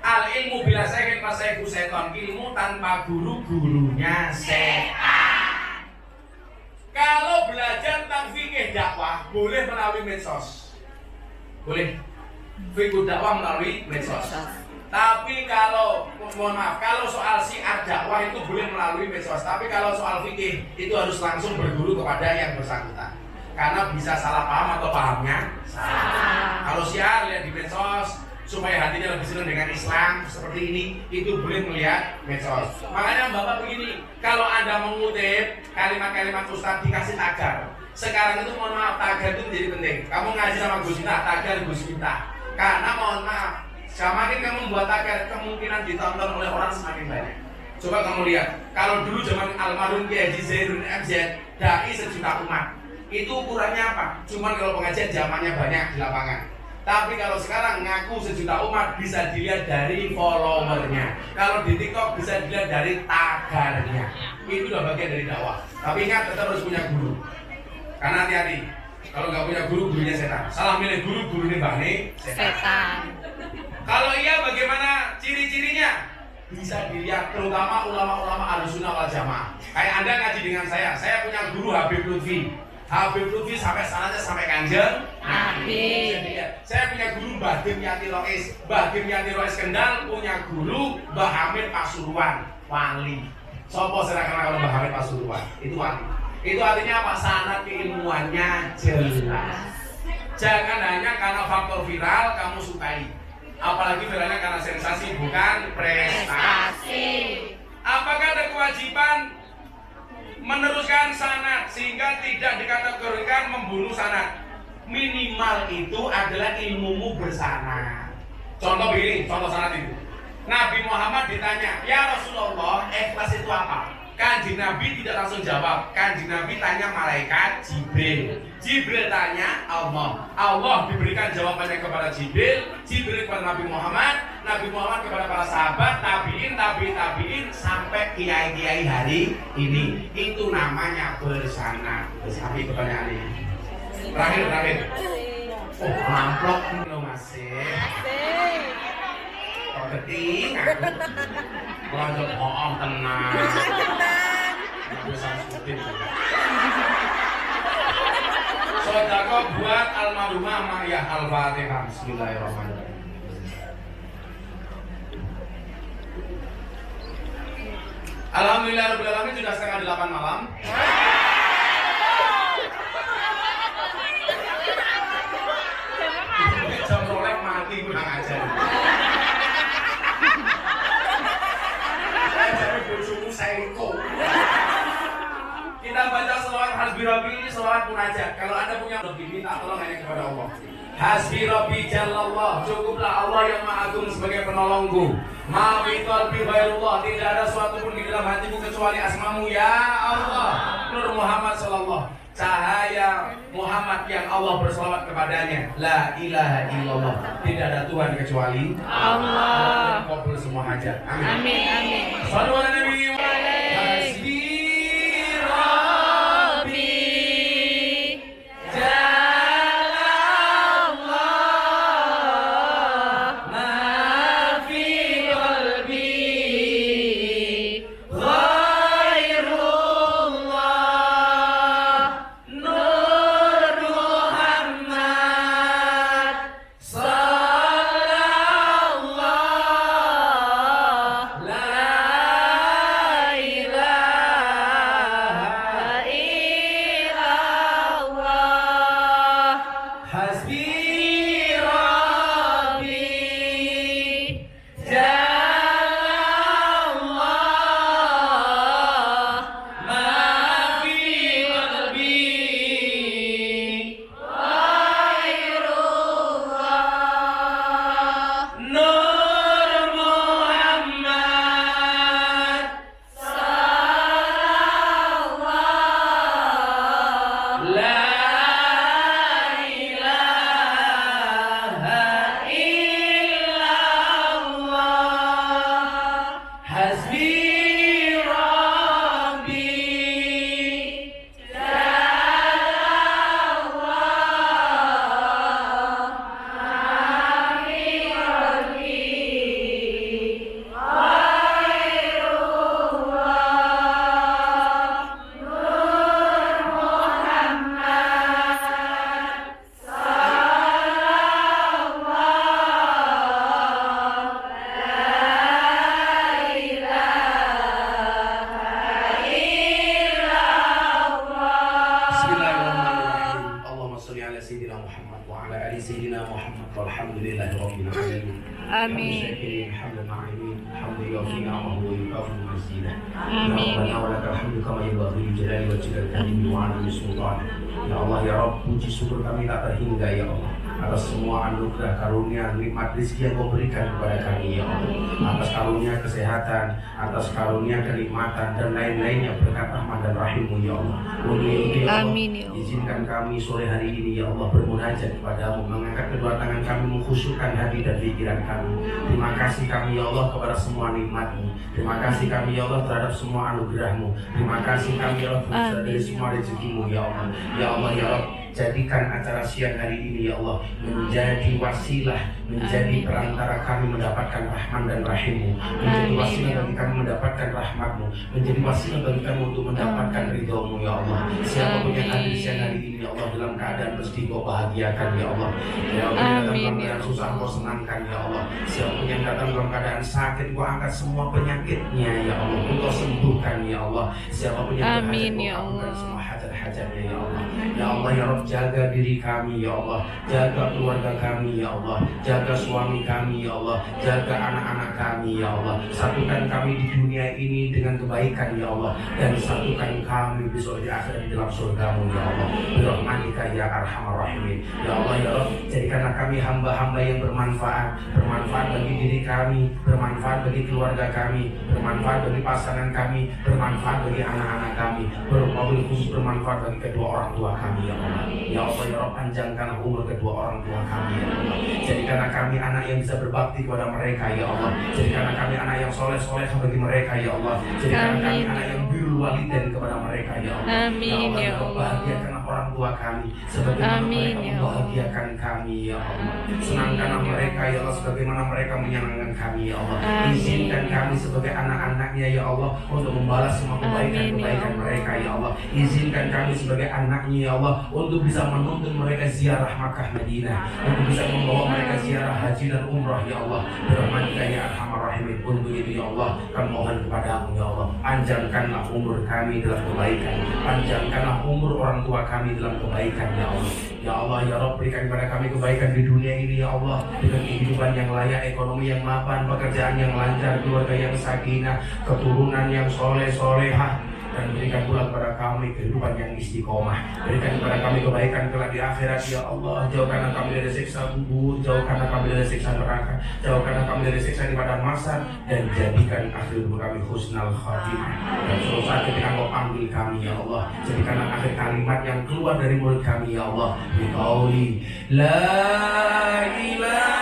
Al ilmu bila syai'in fasaihu seton. Ilmu tanpa guru, gurunya setan. Kalau belajar tentang fikih dakwah boleh melalui medsos. Boleh. Fikih dakwah melalui medsos. Tapi kalau mohon maaf, kalau soal syiar dakwah itu boleh melalui medsos. Tapi kalau soal fikih itu harus langsung berguru kepada yang bersangkutan. Karena bisa salah paham atau pahamnya salah. Kalau syiar lihat di medsos supaya hatinya lebih senang dengan Islam seperti ini, itu boleh melihat medsos. Makanya Bapak begini, kalau Anda mengutip kalimat-kalimat Ustaz dikasih tagar. Sekarang itu mohon maaf, tagar itu menjadi penting. Kamu ngaji sama Gus Miftah, tagar Gus Miftah. Karena mohon maaf, semakin kamu membuat tagar, kemungkinan ditonton oleh orang semakin banyak. Coba kamu lihat, kalau dulu zaman almarhum Kiai Haji Zainul MZ, dai sejuta umat. Itu ukurannya apa? Cuman kalau pengajian zamannya banyak di lapangan. Tapi kalau sekarang ngaku sejuta umat bisa dilihat dari followernya. Kalau di TikTok bisa dilihat dari tagarnya. Itu udah bagian dari dakwah. Tapi ingat tetap harus punya guru. Karena hati-hati, kalau nggak punya guru, gurunya setan. Salah milih guru, gurunya bane setan. Kalau iya bagaimana ciri-cirinya? Bisa dilihat terutama ulama-ulama Ahlussunnah wal Jamaah. Kayak Anda ngaji dengan saya punya guru Habib Lutfi. Habib Lutfi sampai sananya sampai Kanjeng Nabi. Saya punya guru Mbah Dimyati Rois. Mbah Dimyati Rois Kendal punya guru Mbah Hamid Pasuruan, wali. Sopo saya kenal kalau Mbah Hamid Pasuruan? Itu wali. Itu artinya apa? Sanad keilmuannya jelas. Jangan hanya karena faktor viral kamu sukai. Apalagi viralnya karena sensasi bukan prestasi. Apakah ada kewajiban meneruskan sanad sehingga tidak dikategorikan membunuh sanad? Minimal itu adalah ilmumu bersanad. Contoh begini, contoh sanad itu. Nabi Muhammad ditanya, "Ya Rasulullah, ikhlas itu apa?" Kanjeng Nabi tidak langsung jawab. Kanjeng Nabi tanya malaikat Jibril. Jibril tanya Allah. Allah diberikan jawabannya kepada Jibril. Jibril kepada Nabi Muhammad. Nabi Muhammad kepada para sahabat, tabiin, tabiin sampai kiai-kiai hari ini. Itu namanya bersanad. Tapi pertanyaan ini. Terakhir. Oh, amplop ini masih. Kok keting? Lanjut bohong tenang. Sedekah buat almarhumah Maryah. Al-Fatihah. Bismillahirrahmanirrahim. Alhamdulillahirabbil alamin, sudah setengah 8 malam. Jam rolek mati kurang ajar. Kita baca selawat Hasbi Rabbi ini selawat munajat. Kalau Anda punya lebih, minta tolong hanya kepada Allah. Hasbi Rabbi Jallallah, cukuplah Allah yang Maha Agung sebagai penolongku. Ma fi qalbi ghairullah, tidak ada suatu pun di dalam hatiku kecuali asmamu ya Allah. Nur Muhammad sallallahu, cahaya Muhammad yang Allah berselawat kepadanya. La ilaha illallah, tidak ada Tuhan kecuali Allah. Kabul semua hajat. Amin. Amin, amin. Sallu ala Nabi. Hasbi sayyidina Muhammad wa ala ali sayyidina Muhammad walhamdulillahi rabbil alamin. Amin. Hamdan na'imin, hamdan yawfina wa huwa yukafu mazidah. Amin. Ya Rabbana wa lakal hamdu kama yanbaghi li jalali wajhikal karim wa 'azimi sultan. Ya Allah ya Rabb, puji syukur kami tak terhingga ya Allah atas semua anugerah karunia nikmat rezeki yang Kau berikan kepada kami ya Allah, atas karunia kesehatan, atas karunia kenikmatan dan lain-lainnya berkat rahmat dan rahim-Mu ya Allah. Ya Allah, Amin ya Allah. izinkan kami sore hari ini ya Allah bermunajat kepadamu, mengangkat kedua tangan kami, mengkhusyukkan hati dan pikiran kami. Terima kasih kami ya Allah kepada semua nikmat-Mu. Terima kasih kami ya Allah terhadap semua anugerah-Mu. Terima kasih kami ya Allah dari semua rezeki-Mu ya Allah. Ya Allah ya Rabb, jadikan acara siang hari ini ya Allah menjadi wasilah, menjadi perantara kami mendapatkan rahman dan rahim-Mu, menjadi wasilah bagi kami mendapatkan rahmat-Mu, menjadi wasilah bagi kami untuk mendapatkan ridho-Mu ya Allah. Siapapun yang hadir siang hari ini ya Allah dalam keadaan mesti Kau bahagiakan ya Allah. Ya Allah, yang datang dalam keadaan susah Kau senangkan ya Allah. Siapapun yang datang dalam keadaan sakit Kau angkat semua penyakitnya ya Allah, Kau sembuhkan ya Allah. Siapapun yang berhajat Kau kabulkan semua hajat-hajatnya ya Allah. Ya Allah ya Rabb, jaga diri kami ya Allah, jaga keluarga kami ya Allah, jaga suami kami ya Allah, jaga anak-anak kami ya Allah. Satukan kami di dunia ini dengan kebaikan ya Allah, dan satukan kami besok di akhirat di dalam surga-Mu ya Allah. Birahmatika ya arhamar rahimin. Ya Allah ya Rabb, jadikanlah kami hamba-hamba yang bermanfaat bagi diri kami, bermanfaat bagi keluarga kami, bermanfaat bagi pasangan kami, bermanfaat bagi anak-anak kami, wabil khusus bermanfaat bagi kedua orang tua kami ya Allah. Ya Allah ya Rabb, panjangkanlah umur kedua orang tua kami ya Allah. Jadikanlah kami anak yang bisa berbakti kepada mereka ya Allah. Jadikanlah kami anak yang soleh-soleh bagi mereka ya Allah. Jadikanlah kami anak yang birrul walidain kepada mereka ya Allah. Amin ya Allah. Bahagiakanlah orang tua kami sebagaimana mereka membahagiakan kami ya Allah. Senangkanlah mereka ya Allah sebagaimana mereka menyenangkan kami ya Allah. Izinkan kami sebagai anak-anaknya ya Allah untuk membalas semua kebaikan-kebaikan mereka ya Allah. Izinkan kami sebagai anaknya ya Allah untuk bisa menuntun mereka ziarah Makkah Madinah, untuk bisa membawa mereka ziarah haji dan umrah ya Allah. Birahmatika ya arhamar rahimin. Untuk itu ya Allah kami mohon kepadamu ya Allah, panjangkanlah umur kami dalam kebaikan, panjangkanlah umur orang tua kami dalam kebaikan ya Allah. Ya Allah ya Rabb, berikan kepada kami kebaikan di dunia ini ya Allah, dengan kehidupan yang layak, ekonomi yang mapan, pekerjaan yang lancar, keluarga yang sakinah, keturunan yang soleh-solehah, dan berikan pula kepada kami kehidupan yang istiqomah. Berikan kepada kami kebaikan kelak di akhirat ya Allah. Jauhkanlah kami dari siksa kubur, jauhkanlah kami dari siksa neraka, jauhkanlah kami dari siksa di padang mahsyar, dan jadikan akhir hidup kami husnul khatimah. Dan suatu saat ketika Kau panggil kami ya Allah, jadikanlah akhir kalimat yang keluar dari mulut kami ya Allah, biqauli la ilaha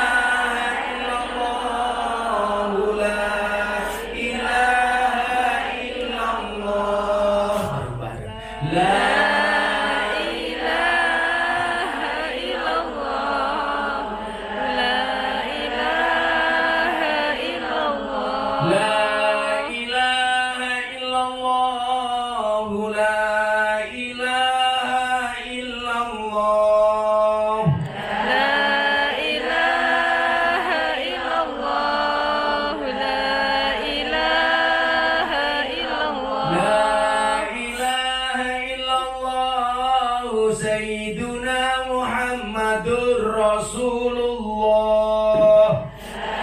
Sayyiduna Muhammadur Rasulullah.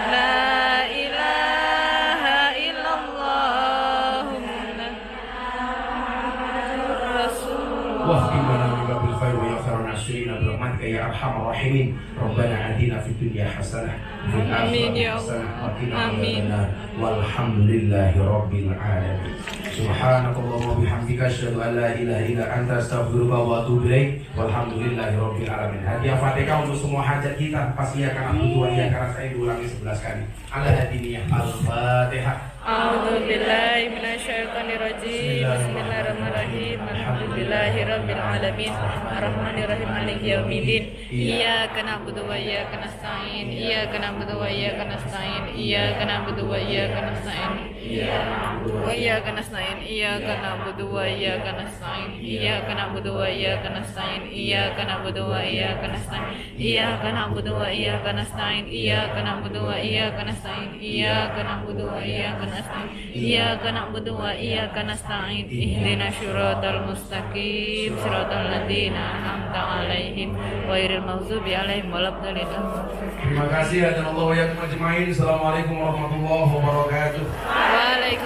La ilaha illallah Muhammadur Rasulullah. Wahtimana bil khair wa ya khairan nasirin birahmatika ya arhamar rahimin. Rabbana atina fid dunya hasanah wa fil akhirati hasanah wa qina adzabannar. Walhamdulillahi rabbil alamin. Subhanakallahumma bihamdika asyhadu an la ilaha illa anta astaghfiruka wa atubu ilaik. Walhamdulillahi rabbil alamin. Hadiah Fatihah untuk semua hajat kita. Pasti akan aku doa ya, karena saya diulangi 11 kali. Ala hadiniyah Al-Fatihah. A'udzu billahi minasyaitonir rajim. Bismillahirrahmanirrahim. Alhamdulillahirabbil alamin. Arrahmanirrahim. Maliki yaumiddin. Iyyaka na'budu wa iyyaka nasta'in. Iyyaka na'budu wa iyyaka nasta'in. Iyyaka na'budu wa iyyaka nasta'in. wa iyyaka nasta'in. Iyyaka na'budu wa iyyaka nasta'in. Iyyaka na'budu wa iyyaka nasta'in. Iyyaka na'budu wa iyyaka nasta'in. Iyyaka na'budu wa iyyaka nasta'in. Iyyaka na'budu wa iyyaka nasta'in. Iyyaka na'budu wa iyyaka nasta'in. Iyyaka na'budu wa iyyaka nasta'in. Ihdinas siratal mustaqim. Siratal ladzina an'amta 'alaihim ghairil maghdubi 'alaihim waladdallin. Terima kasih. Hadanallahu wa iyyakum ajmain. Assalamualaikum warahmatullahi wabarakatuh. Waalaikumsalam.